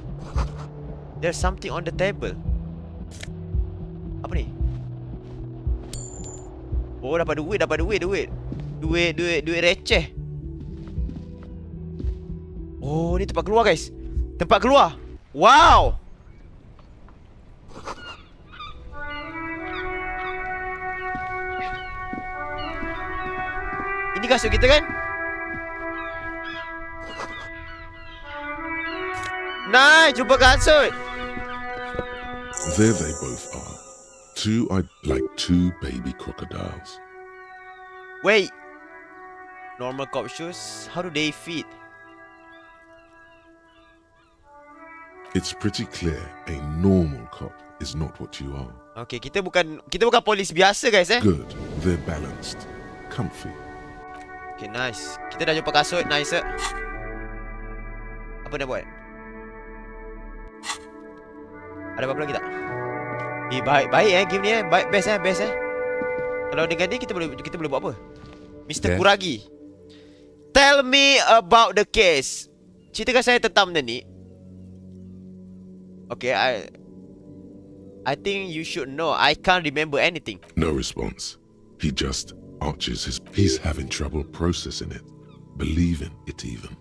There's something on the table. Apa ni? Oh, dapat duit. Duit receh. Oh, ni tempat keluar guys. Tempat keluar. Wow. Ini kasut kita kan? Nice, jumpa kasut. There they both are. Like two baby crocodiles. Wait. Normal cop shoes, how do they fit? It's pretty clear a normal cop is not what you are. Okay, kita bukan polis biasa guys Good. They're balanced. Comfy. Okay, nice. Kita dah jumpa kasut. Nice. Apa dia buat? Ada apa-apa lagi tak? Baik game ni best. Kalau dengan ni kita boleh buat apa? Mr. Yes. Kuragi. Tell me about the case. Ceritakan saya tentang benda ni. Okay, I think you should know. I can't remember anything. No response. He just arches his... He's having trouble processing it, believing it even.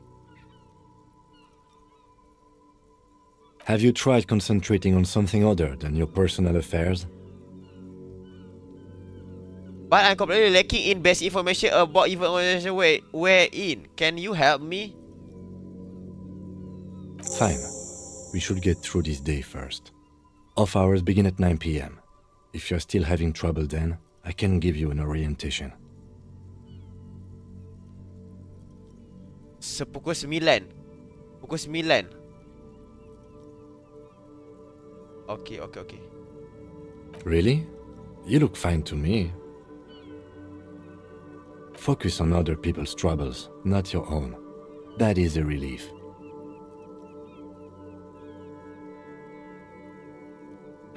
Have you tried concentrating on something other than your personal affairs? But I'm completely lacking in best information about information where in. Can you help me? Fine. We should get through this day first. Off hours begin at 9 p.m. If you're still having trouble then, I can give you an orientation. Pukul 9. Pukul 9. Okay. Really? You look fine to me. Focus on other people's troubles, not your own. That is a relief.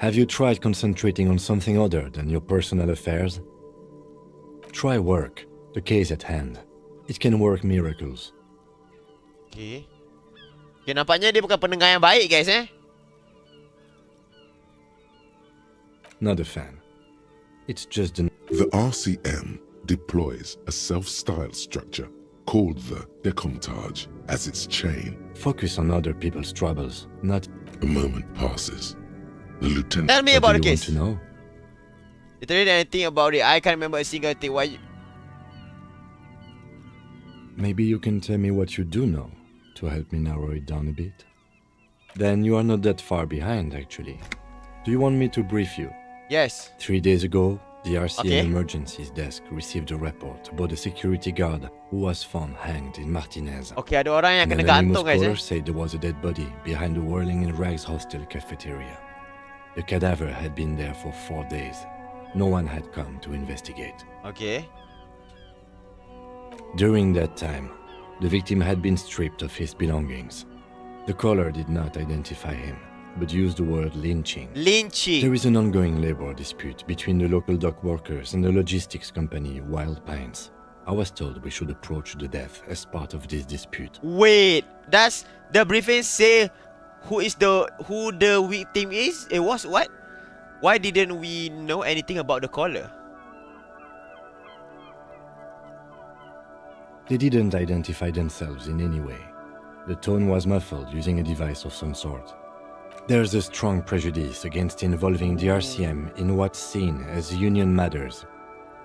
Have you tried concentrating on something other than your personal affairs? Try work, the case at hand. It can work miracles. Okay, nampaknya dia bukan pendengar yang baik, guys, Not a fan. It's just an... The RCM deploys a self-styled structure called the decomptage as its chain. Focus on other people's troubles, not... A moment passes. The lieutenant... Tell me about the What do you case. want to know? Did you read anything about it? I can't remember a single thing. Why? Maybe you can tell me what you do know, to help me narrow it down a bit. Then you are not that far behind, actually. Do you want me to brief you? Yes. 3 days ago, the RCM Okay. Emergencies Desk received a report about a security guard who was found hanged in Martinez. Okay, ada orang yang An kena anonymous gantung, guys, caller said there was a dead body behind the Whirling in Rags hostel cafeteria. The cadaver had been there for 4 days. No one had come to investigate. Okay. During that time, the victim had been stripped of his belongings. The caller did not identify him, but used the word lynching. Lynching. There is an ongoing labor dispute between the local dock workers and the logistics company Wild Pines. I was told we should approach the death as part of this dispute. Wait, does the briefing say who the victim is? It was what? Why didn't we know anything about the caller? They didn't identify themselves in any way. The tone was muffled using a device of some sort. There's a strong prejudice against involving the RCM in what's seen as union matters.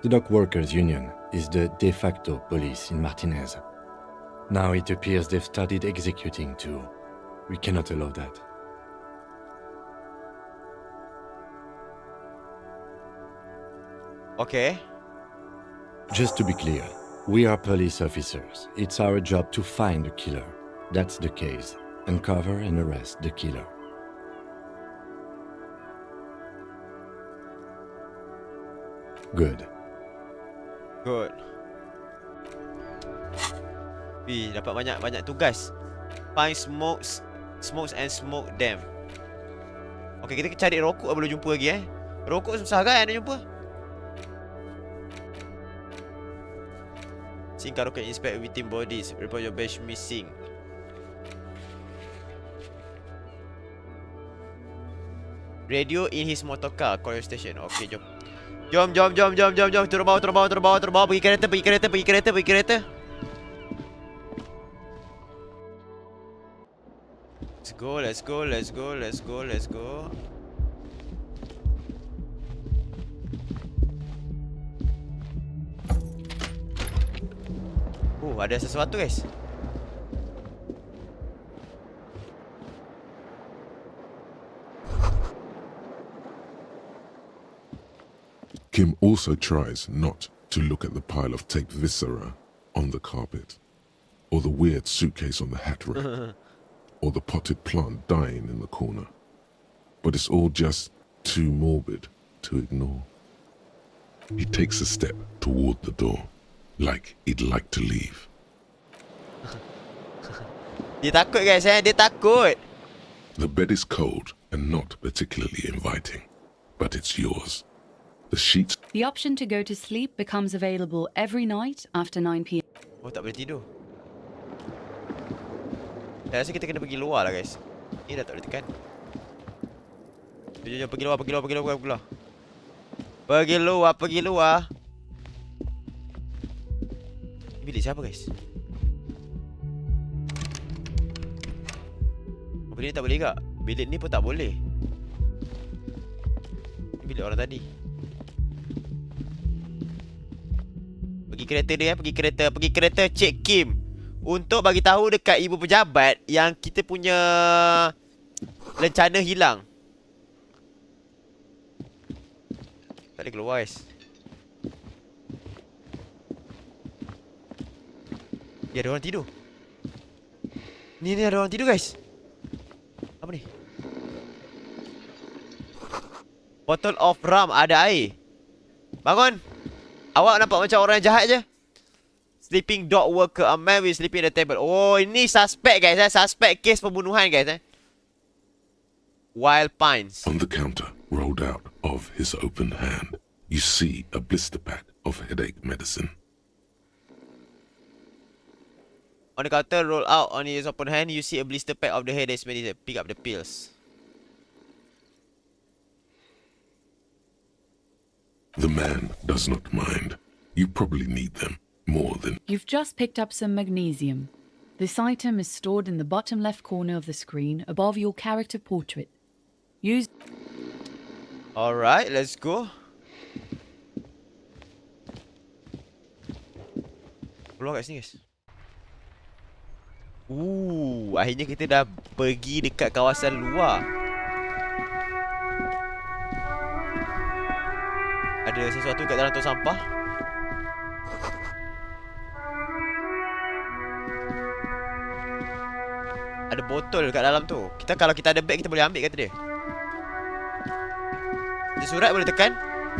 The dock workers' union is the de facto police in Martinez. Now it appears they've started executing too. We cannot allow that. Okay. Just to be clear, we are police officers. It's our job to find the killer. That's the case. Uncover and arrest the killer. Good. Good. Dapat banyak tugas. Find smokes and smoke them. Okay, kita cari rokok belum jumpa lagi Rokok susah kan nak jumpa? Sing karaoke inspect victim bodies. Report your badge missing. Radio in his motor car. Call your station. Okay, jom. Jom. Turun bawah. Pergi kereta. Let's go. Ada sesuatu, guys. Kim also tries not to look at the pile of taped viscera on the carpet, or the weird suitcase on the hat rack, or the potted plant dying in the corner. But it's all just too morbid to ignore. He takes a step toward the door, like he'd like to leave. Dia takut guys, dia takut. The bed is cold and not particularly inviting, but it's yours. The sheets The option to go to sleep becomes available every night after 9 p.m. Oh, tak boleh tidur. Saya rasa kita kena pergi luar lah guys. Ni dah tak boleh tekan. Jom, pergi luar. Pergi luar. Ni bilik siapa guys? Oh, bilik ni tak boleh ke? Bilik ni pun tak boleh. Ni bilik orang tadi. Pergi kereta dia, pergi kereta Cik Kim untuk bagi tahu dekat ibu pejabat yang kita punya lencana hilang. Tak boleh keluar guys. Ya, ada orang tidur. Ni ada orang tidur guys. Apa ni? Bottle of rum, ada air. Bangun. Awak nampak macam orang jahat je. Sleeping dog worker, a man will sleeping at the table. Oh, ini suspect guys, suspect kes pembunuhan guys. Wild Pines. on the counter, rolled out of his open hand, you see a blister pack of headache medicine. On the counter, roll out on his open hand, you see a blister pack of the headache medicine. Pick up the pills. The man does not mind. You probably need them more than You've just picked up some magnesium. This item is stored in the bottom left corner of the screen above your character portrait. Use. Alright, let's go. Keluar kat sini guys. Akhirnya kita dah pergi dekat kawasan luar. Ada sesuatu kat dalam tong sampah. Ada botol kat dalam tu. Kalau kita ada beg, kita boleh ambil kata dia. Ada surat boleh tekan.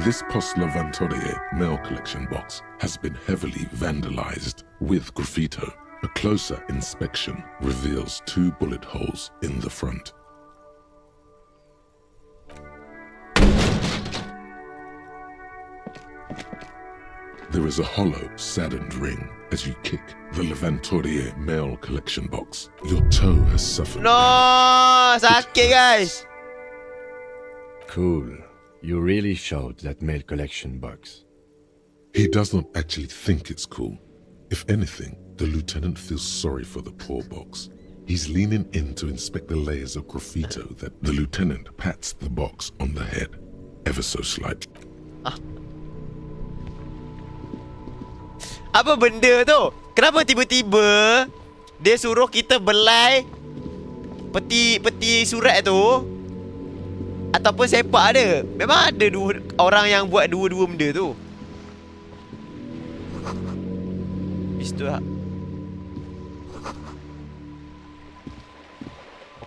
This Post Levantorie mail collection box has been heavily vandalized with graffito. A closer inspection reveals 2 bullet holes in the front. There is a hollow, saddened ring as you kick the Levantorie mail collection box. Your toe has suffered. No, sakit guys. Cool. You really showed that mail collection box. He does not actually think it's cool. If anything, the lieutenant feels sorry for the poor box. He's leaning in to inspect the layers of graffito that the lieutenant pats the box on the head, ever so slightly. Apa benda tu? Kenapa tiba-tiba dia suruh kita belai peti surat tu? Ataupun sepak dia? Memang ada orang yang buat dua-dua benda tu. Pistol lah.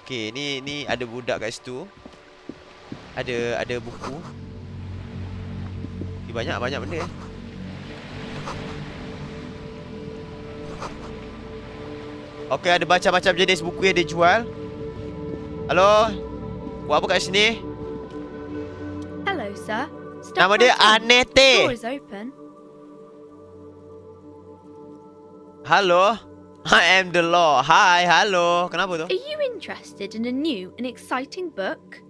Okay, ni ada budak kat situ. Ada buku. Banyak benda. Okay, ada macam-macam jenis buku yang dia jual. Halo? Buat apa kat sini? Hello, sir. Nama dia Anete. Door is open. Halo? I am the law. Hi, halo. Kenapa tu? Are you interested in a new and exciting book?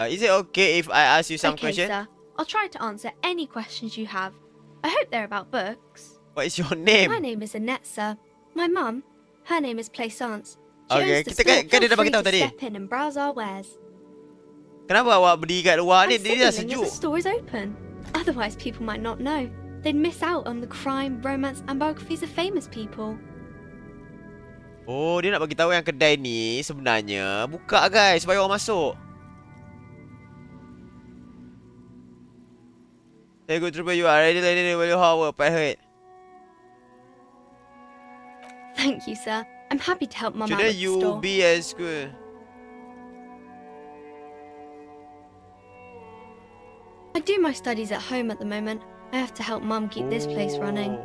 Is it okay if I ask you some Okay, questions? sir. I'll try to answer any questions you have. I hope they're about books. What is your name? My name is Annette, sir. My mum, her name is Plaisance. She Okay, owns the kita store. kan dia Feel dah bagi free tahu to tadi. step in and browse our wares. Kenapa awak berdiri kat luar ni? I'm Dia dah signaling sejuk. that the store is open. Otherwise, people might not know. They'd miss out on the crime, romance, and biographies of famous people. Oh, dia nak bagi tahu yang kedai ni sebenarnya buka guys supaya orang masuk. Hey, good trooper, you are ready, will you hard work, I Thank you, sir. I'm happy to help Mum out Shouldn't with the you store. be at school? I I do my studies at home at the moment. I have to help Mum keep this place running.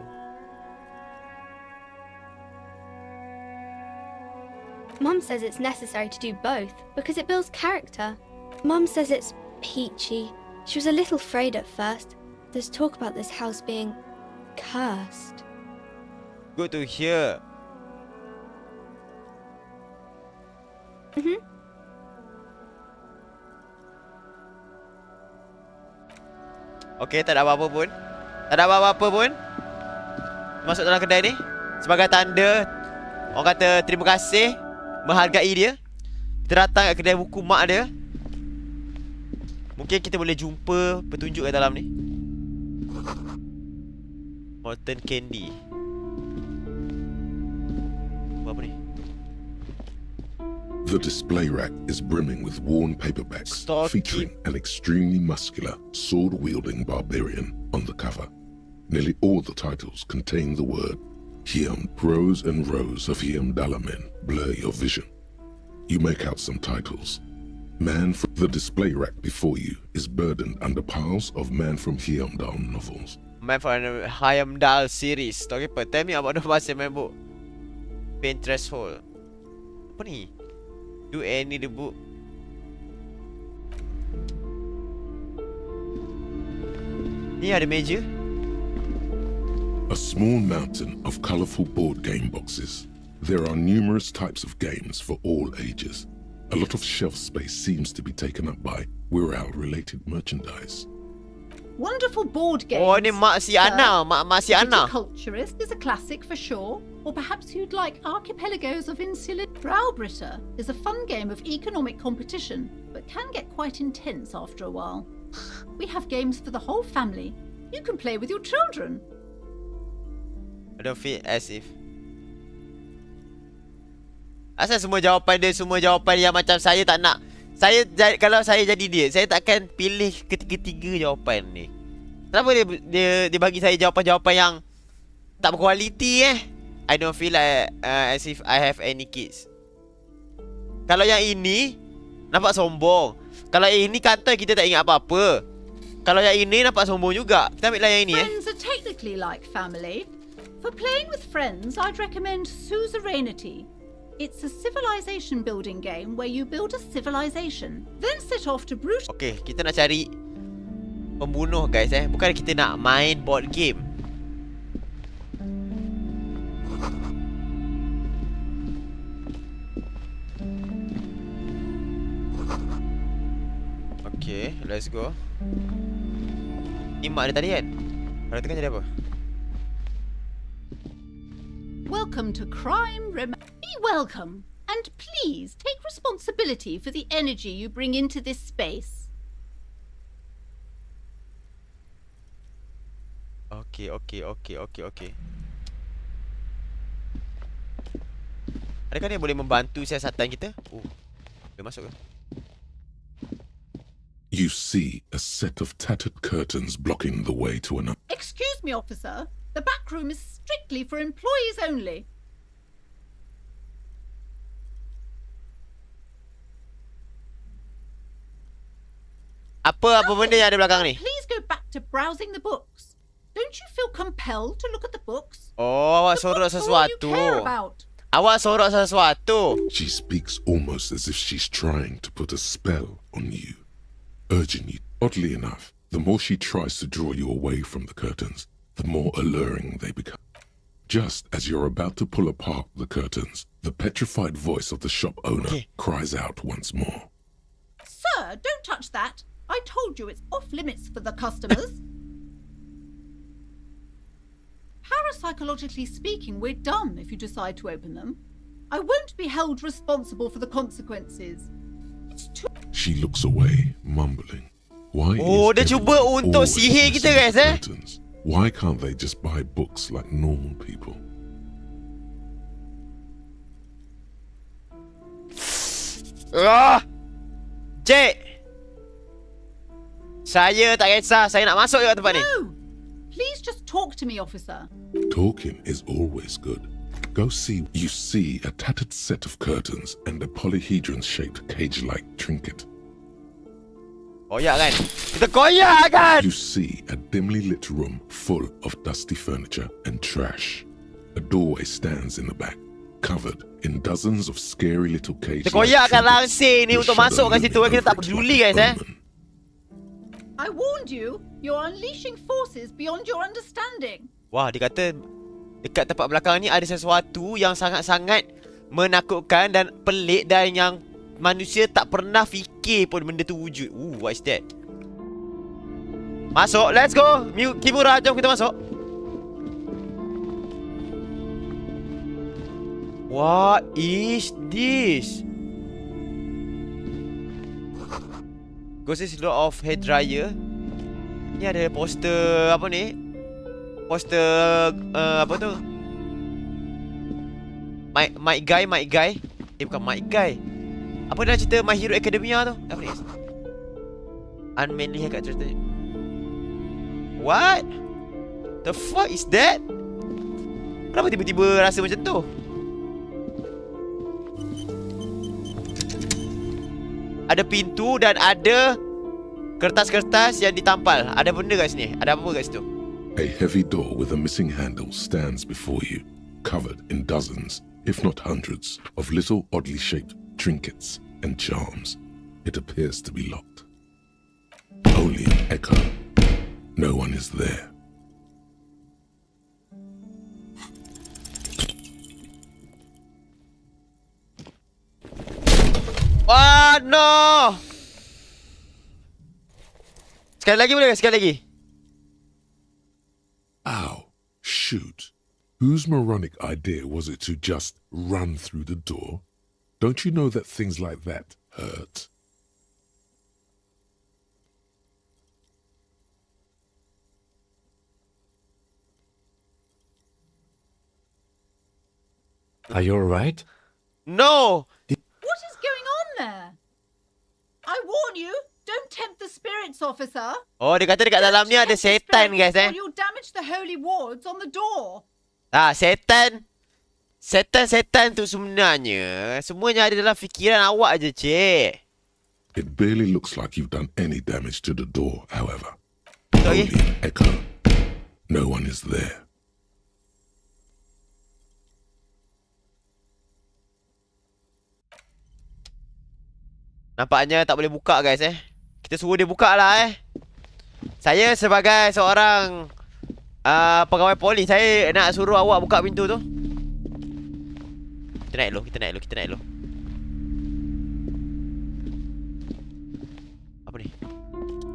Mum says it's necessary to do both because it builds character. Mum says it's peachy. She was a little afraid at first. There's talk about this house being cursed. Good to hear. Okay, tak ada apa-apa pun. Tak ada apa-apa pun. Masuk dalam kedai ni sebagai tanda orang kata terima kasih, menghargai dia. Kita datang kat kedai buku mak dia. Mungkin kita boleh jumpa petunjuk kat dalam ni. Molten candy. Apa ni? The display rack is brimming with worn paperbacks featuring an extremely muscular, sword-wielding barbarian on the cover. Nearly all the titles contain the word Hiam. Rows and rows of Hiam Dalamen blur your vision. You make out some titles. Man from the display rack before you is burdened under piles of Man from Hiamdal novels. Man from Hiamdal series. Okay, tell me about the bahasa main book. Pain threshold. Apa ni? Do any the book. Ni ada meja. A small mountain of colorful board game boxes. There are numerous types of games for all ages. A lot of shelf space seems to be taken up by Wirral-related merchandise. Wonderful board games. Oh, ni mak si Anna. Mak si Anna. Viticulturist is a classic for sure. Or perhaps you'd like Archipelagos of Insular. Browbritter is a fun game of economic competition, but can get quite intense after a while. We have games for the whole family. You can play with your children. I don't feel as if. Asal semua jawapan dia semua jawapan yang macam saya tak nak. Kalau saya jadi dia, saya takkan pilih ketiga-tiga jawapan ni. Kenapa dia bagi saya jawapan-jawapan yang tak berkualiti I don't feel like as if I have any kids. Kalau yang ini nampak sombong. Kalau yang ini kata kita tak ingat apa-apa. Kalau yang ini nampak sombong juga. Kita ambil lah yang ini Friends are technically like family. For playing with friends, I'd recommend Suzerainty. It's a civilization building game where you build a civilization, then set off to brute. Okay, kita nak cari pembunuh guys Bukan kita nak main board game. Okay, let's go. Ni mak dia tadi kan? Kalau tengah jadi apa? Welcome to Crime Rem. Be welcome, and please take responsibility for the energy you bring into this space. Okay. Adakah dia boleh membantu siasatan kita? Boleh masuk ke? You see a set of tattered curtains blocking the way to an... Excuse me, officer. The back room is strictly for employees only. Apa benda yang ada belakang ni? Please go back to browsing the books. Don't you feel compelled to look at the books? Oh, awak sorok sesuatu. Awak sorok sesuatu. She speaks almost as if she's trying to put a spell on you, urging you. Oddly enough, the more she tries to draw you away from the curtains, the more alluring they become. Just as you're about to pull apart the curtains, the petrified voice of the shop owner cries out once more. Sir, don't touch that. I told you it's off limits for the customers. Parapsychologically speaking, we're done if you decide to open them. I won't be held responsible for the consequences. It's too... She looks away, mumbling. Why dia cuba untuk sihir kita guys curtains? Why can't they just buy books like normal people? Cik, saya tak kisah. Saya nak masuk ke tempat ni. No! Please just talk to me, officer. Talking is always good. Go see. You see a tattered set of curtains and a polyhedron-shaped cage-like trinket. Koyak kan? Kita koyak kan? You see a dimly lit room full of dusty furniture and trash. A doorway stands in the back, covered in dozens of scary little cages. Kita koyakkan langsir ni untuk masuk kat situ. Kita tak peduli guys I warned you. You're unleashing forces beyond your understanding. Wah, dia kata dekat tempat belakang ni ada sesuatu yang sangat-sangat menakutkan dan pelik dan yang manusia tak pernah fikir pun benda tu wujud. What is that? Masuk, let's go. Kimura, jom kita masuk. What is this? Ghost lot of hair dryer. Ni ada poster apa ni? Poster apa tu? My guy. Bukan my guy. Apa dah cerita My Hero Academia tu? Apa ni? Unmanly haircut cerita. What? The fuck is that? Kenapa tiba-tiba rasa macam tu? Ada pintu dan ada kertas-kertas yang ditampal. Ada benda kat sini. Ada apa kat situ? A heavy door with a missing handle stands before you, covered in dozens, if not hundreds, of little oddly shaped trinkets and charms. It appears to be locked. Only an echo. No one is there. Oh no! Sekali lagi boleh ke? Sekali lagi. Ow. Shoot. Whose moronic idea was it to just run through the door? Don't you know that things like that hurt? Are you alright? No! What is going on there? I warn you, don't tempt the spirits, officer. Oh, dia kata dekat dalam ni ada setan guys Or you'll damage the holy wards on the door. Setan tu sebenarnya semuanya ada dalam fikiran awak je, cik. It barely looks like you've done any damage to the door, however. Okay. Only an echo. No one is there. Nampaknya tak boleh buka guys Kita suruh dia buka lah Saya sebagai seorang pegawai polis, saya nak suruh awak buka pintu tu. Kita naik dulu. Apa ni?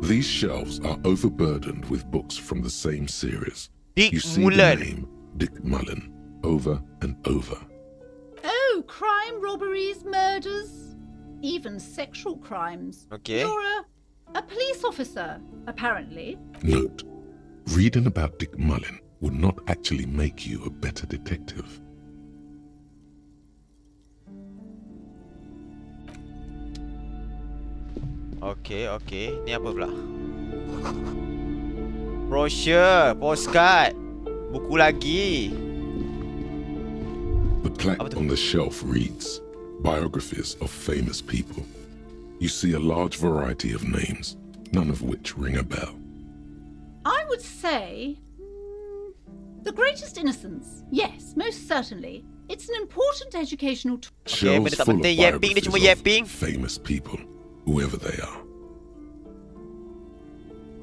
These shelves are overburdened with books from the same series. Dick You see Mullen. the name Dick Mullen over and over. Oh, crime, robberies, murders, even sexual crimes. Okay. You're a police officer, apparently. Note, reading about Dick Mullen would not actually make you a better detective. Okay. Ni apa pula? Brochure, postcard, buku lagi. The plaque on the shelf reads, Biographies of Famous People. You see a large variety of names, none of which ring a bell. I would say The Greatest Innocence. Yes, most certainly. It's an important educational tool. Shelves benda tak full of penting, yapping dia cuma yapping. biographies of famous people, whoever they are.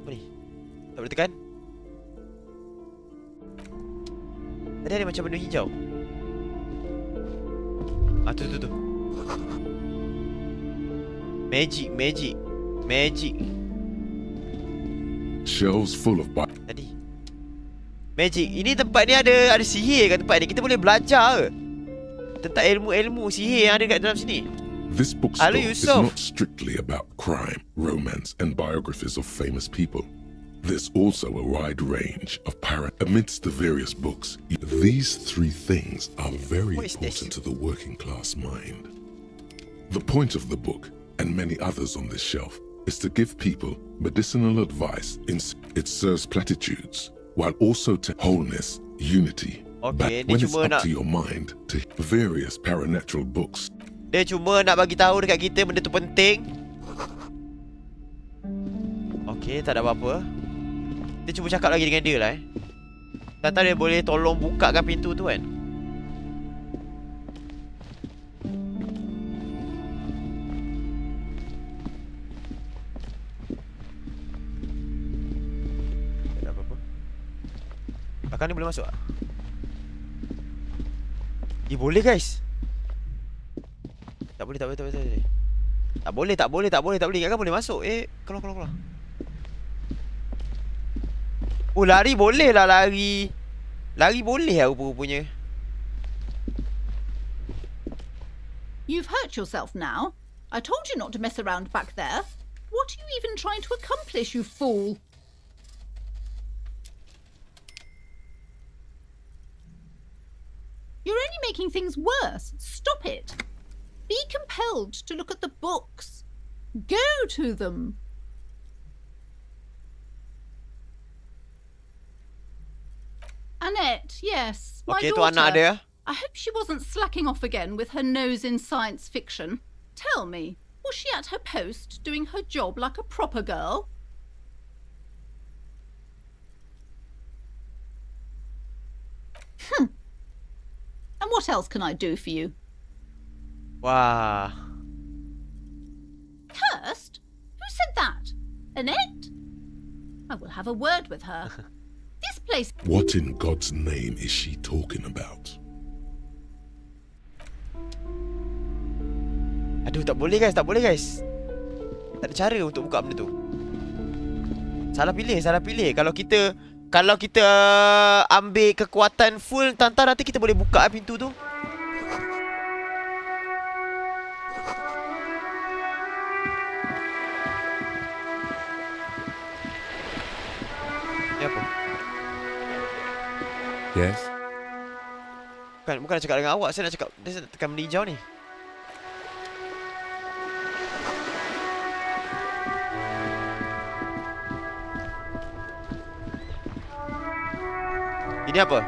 Apa ni? Tak boleh tekan? Tadi ada macam benda hijau. Tu. Magic. Shelves full of Tadi. Magic. Ini tempat ni ada sihir kat tempat ni. Kita boleh belajar ke? Tentang ilmu-ilmu sihir yang ada kat dalam sini. This bookstore Halo, is Yusuf. not strictly about crime, romance, and biographies of famous people. There's also a wide range of amidst the various books. These three things are very What is this? important to the working class mind. The point of the book, and many others on this shelf, is to give people medicinal advice. It serves platitudes, while also to wholeness, unity. Okay, But when dia it's cuma up nak to your mind to various paranatural books. Dia cuma nak bagi tahu dekat kita benda tu penting. Okay, tak ada apa-apa. Kita cuba cakap lagi dengan dia lah Tak tahu dia boleh tolong bukakan pintu tu kan. Tak ada apa-apa. Belakang ni boleh masuk tak? Boleh guys. Tak boleh. Tak boleh. Ingatkan boleh masuk. Keluar. Oh, lari boleh lah, lari. Lari boleh lah rupa-rupanya. You've hurt yourself now. I told you not to mess around back there. What are you even trying to accomplish, you fool? You're only making things worse. Stop it. Be compelled to look at the books. Go to them. Annette, yes, my Okay, tu daughter. anak dia. I hope she wasn't slacking off again with her nose in science fiction. Tell me, was she at her post doing her job like a proper girl? And what else can I do for you? Wah. Cursed? Who said that? Annette? I will have a word with her. This place... What in God's name is she talking about? Aduh, tak boleh guys. Tak ada cara untuk buka benda tu. Salah pilih. Kalau kita ambil kekuatan full, tantang nanti kita boleh buka pintu tu. Ni apa? Yes? Bukan nak cakap dengan awak. Saya nak cakap, dia tekan benda hijau ni. Ini apa?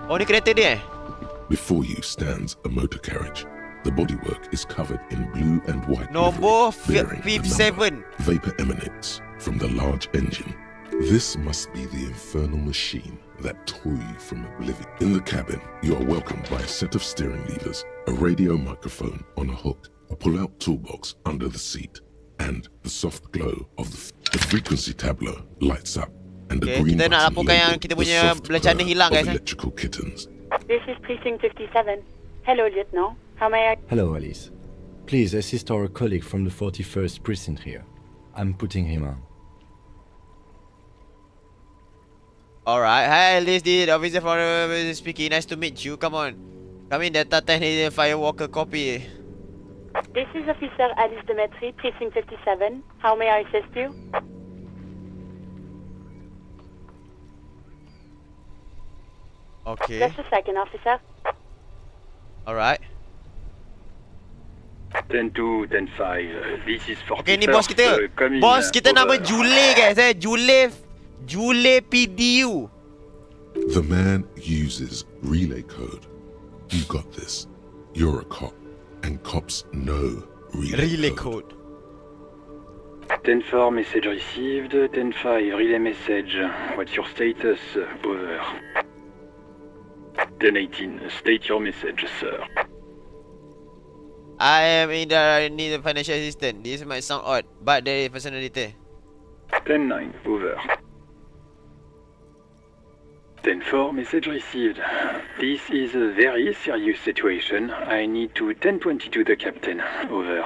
Oh, ni kereta dia Before you stands a motor carriage. The bodywork is covered in blue and white Nombor livery, bearing the 57. number. Vapor emanates from the large engine. This must be the infernal machine that tore you from oblivion. In the cabin, you are welcomed by a set of steering levers, a radio microphone on a hook, a pull-out toolbox under the seat, and the soft glow of the frequency tableau lights up. And the green kita nak button laporkan yang labeled kita the punya soft bencana purr hilang of guys. electrical kittens. This is Precinct 57. Hello, Lieutenant. How may I... Hello, Alice. Please assist our colleague from the 41st precinct here. I'm putting him on. Alright, hi Alice, the officer for speaking. Nice to meet you. Come on. Come in, Delta 10 Firewalker copy. This is Officer Alice Demetri, Precinct 57. How may I assist you? Okay. Just a second, officer. Alright. 10-2, 10-5. This is 41st. Okay, ni bos kita. Bos kita nama Jule guys. Jule PDU. The man uses relay code. You got this. You're a cop, and cops know relay code. 10-4, message received. 10-5, relay message. What's your status? Over. 10-18, state your message, sir. I am in the need of financial assistance. This might sound odd, but there is personal detail. 10-9, over. 10-4, message received. This is a very serious situation. I need to 10-22 the captain. Over.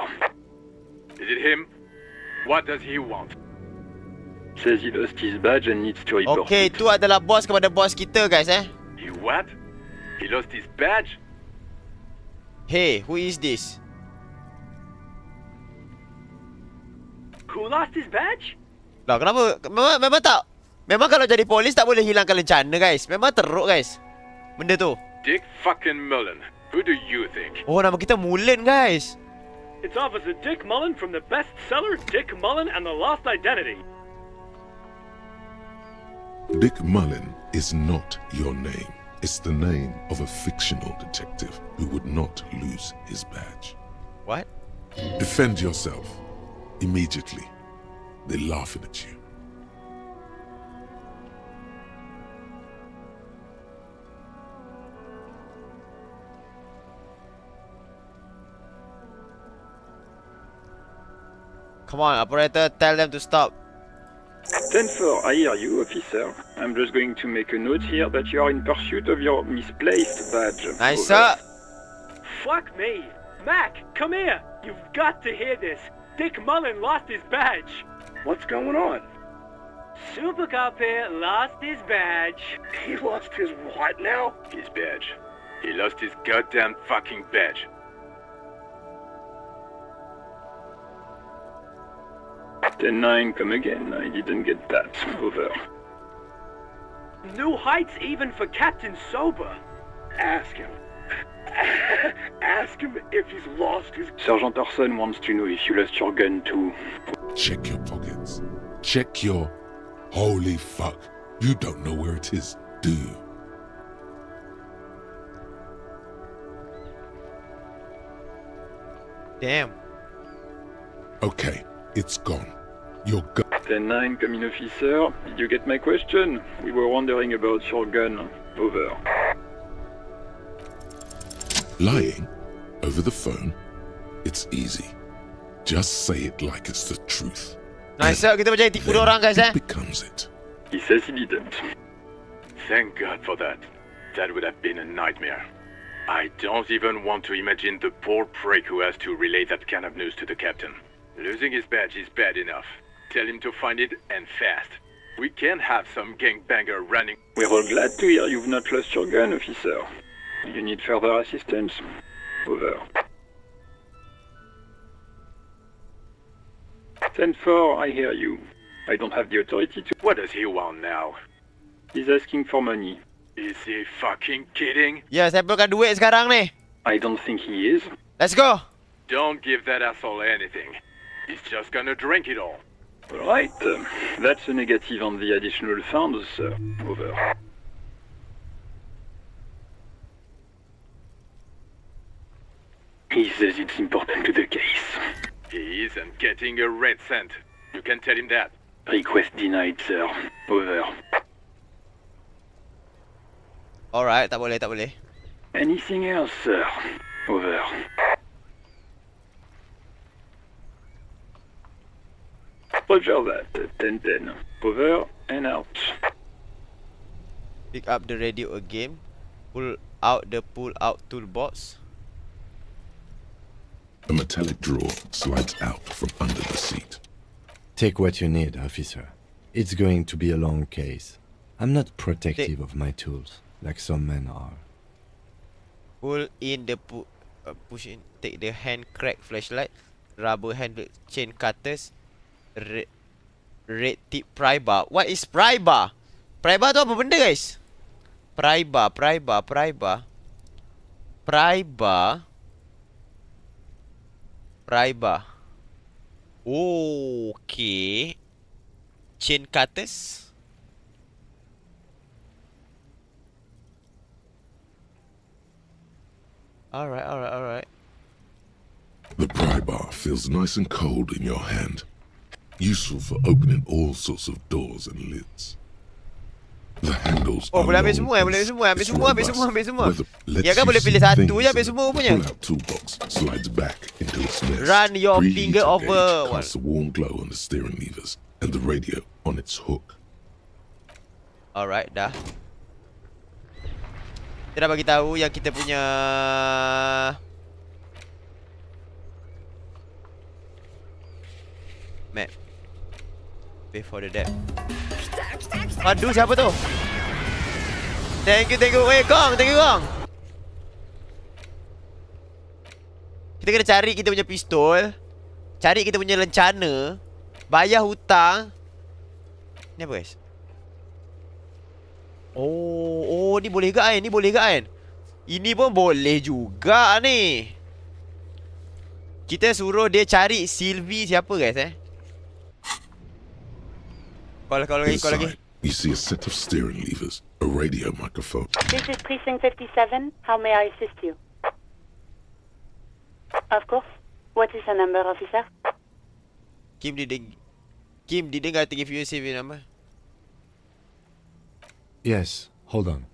Is it him? What does he want? Says he lost his badge and needs to report Okay, it. tu adalah bos kepada bos kita guys He what? He lost his badge? Hey, who is this? Who lost his badge? Lah kenapa? Memang tak. Memang kalau jadi polis tak boleh hilangkan lencana guys. Memang teruk guys. Benda tu. Dick fucking Mullen. Who do you think? Oh, nama kita Mullen guys. It's Officer Dick Mullen from the bestseller Dick Mullen and the Lost Identity. Dick Mullen is not your name. It's the name of a fictional detective who would not lose his badge. What? Defend yourself. Immediately. They're laughing at you. Come on, operator, tell them to stop. 10-4, I hear you, officer. I'm just going to make a note here that you are in pursuit of your misplaced badge. Nice, Over. sir. Fuck me. Mac, come here. You've got to hear this. Dick Mullen lost his badge. What's going on? Super Cop here lost his badge. He lost his what now? His badge. He lost his goddamn fucking badge. Ten-9, come again. I didn't get that. Over. New heights even for Captain Sober. Ask him. Ask him if he's lost his... Sergeant Orson wants to know if you lost your gun too. Check your pockets. Check your... Holy fuck. You don't know where it is, do you? Damn. Okay, it's gone. Your gun... 10-9, come in, officer. Did you get my question? We were wondering about your gun. Over. Lying over the phone? It's easy. Just say it like it's the truth. Nice, sir. Kita macam tipu orang, guys, It becomes it. He says he didn't. Thank God for that. That would have been a nightmare. I don't even want to imagine the poor prick who has to relay that kind of news to the captain. Losing his badge is bad enough. Tell him to find it, and fast. We can't have some gangbanger running. We're all glad to hear you've not lost your gun, officer. You need further assistance? Over. 10-4, I hear you. I don't have the authority to... What does he want now? He's asking for money. Is he fucking kidding? Ya, saya perlukan duit sekarang ni. I don't think he is. Let's go. Don't give that asshole anything. He's just gonna drink it all. Right. That's a negative on the additional funds, sir. Over. He says it's important to the case. He isn't getting a red cent. You can tell him that. Request denied, sir. Over. Alright, tak boleh, tak boleh. Anything else, sir? Over. Roger that. 10-10. Over and out. Pick up the radio again. Pull out the pull-out toolbox. A metallic drawer slides out from under the seat. Take what you need, officer. It's going to be a long case. I'm not protective of my tools, like some men are. Pull in the push in. Take the hand crack flashlight, rubber handle chain cutters, red tip pry bar. What is pry bar? Pry bar tu apa benda, guys? Pry bar. Oh, okay. Chain cutters. Alright. The pry bar feels nice and cold in your hand. Useful for opening all sorts of doors and lids. The handles Oh, are boleh ambil long semua, and boleh ambil semua. whether lets Ya kan, you boleh see pilih satu things je, ambil in semua the punya. pull-out toolbox slides back into its nest. Run your Preheated finger over gauge one. casts a warm glow on the steering levers and the radio on its hook. Alright, dah. Kita dah bagi tahu yang kita punya map. Pay for the debt. Aduh, siapa tu? Thank you. Weh, Kong, thank you, Kong. Kita kena cari kita punya pistol, cari kita punya lencana, bayar hutang. Ni apa, guys? Oh, ni boleh ke kan? Ini pun boleh juga ni. Kita suruh dia cari Sylvie siapa, guys, Call lagi. Inside, you see a set of steering levers, a radio microphone. This is Precinct 57. How may I assist you? Of course. What is the number, officer? Kim, did they give you a CV number? Yes, hold on.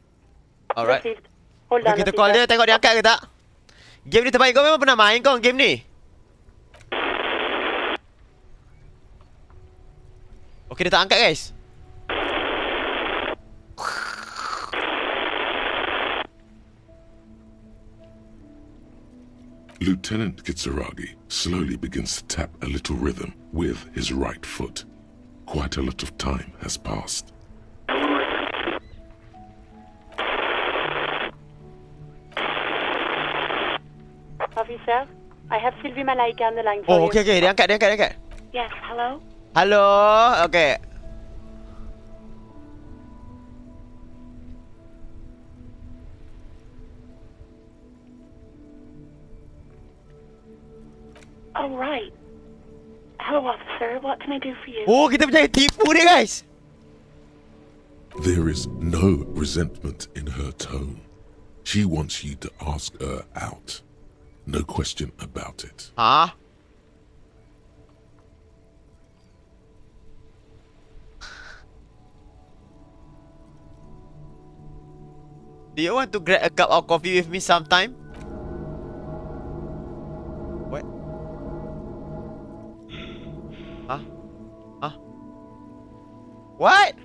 Alright. Received. Hold Okay, on, kita call dia, officer. tengok dia angkat ke tak. Game ni terbaik. Kau memang pernah main kau game ni? Okay, dia tak angkat guys. Lieutenant Kitsuragi slowly begins to tap a little rhythm with his right foot. Quite a lot of time has passed. Officer, I have Sylvie Malaika on the line for Oh, you. okay. Dia angkat. Yes, hello? Hello. Okay. Oh, right. Hello, officer. What can I do for you? Oh, kita percaya tipu dia guys. There is no resentment in her tone. She wants you to ask her out. No question about it. Huh? Do you want to grab a cup of coffee with me sometime? What? Huh? Huh? What?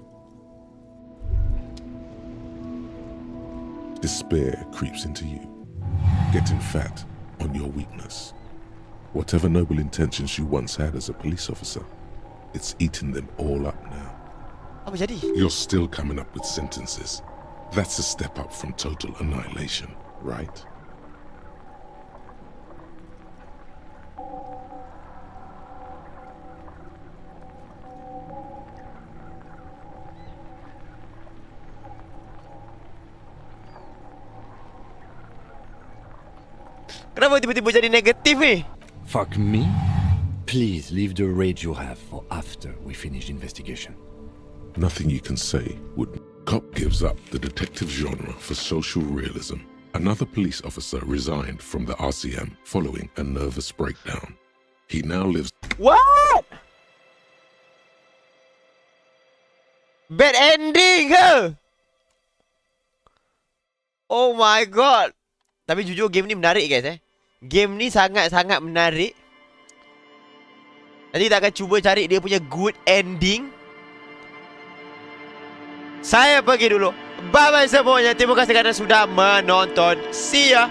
Despair creeps into you, getting fat on your weakness. Whatever noble intentions you once had as a police officer, it's eaten them all up now. Apa jadi? You're still coming up with sentences. That's a step up from total annihilation, right? Kenapa tiba-tiba jadi negatif ni? Fuck me? Please leave the rage you have for after we finish the investigation. Nothing you can say would. Cop gives up the detective genre for social realism. Another police officer resigned from the RCM following a nervous breakdown. He now lives. What? Bad ending ke? Oh my god. Tapi jujur game ni menarik guys Game ni sangat-sangat menarik. Nanti kita akan cuba cari dia punya good ending. Saya pergi dulu. Bye-bye semuanya. Terima kasih kerana sudah menonton. See ya.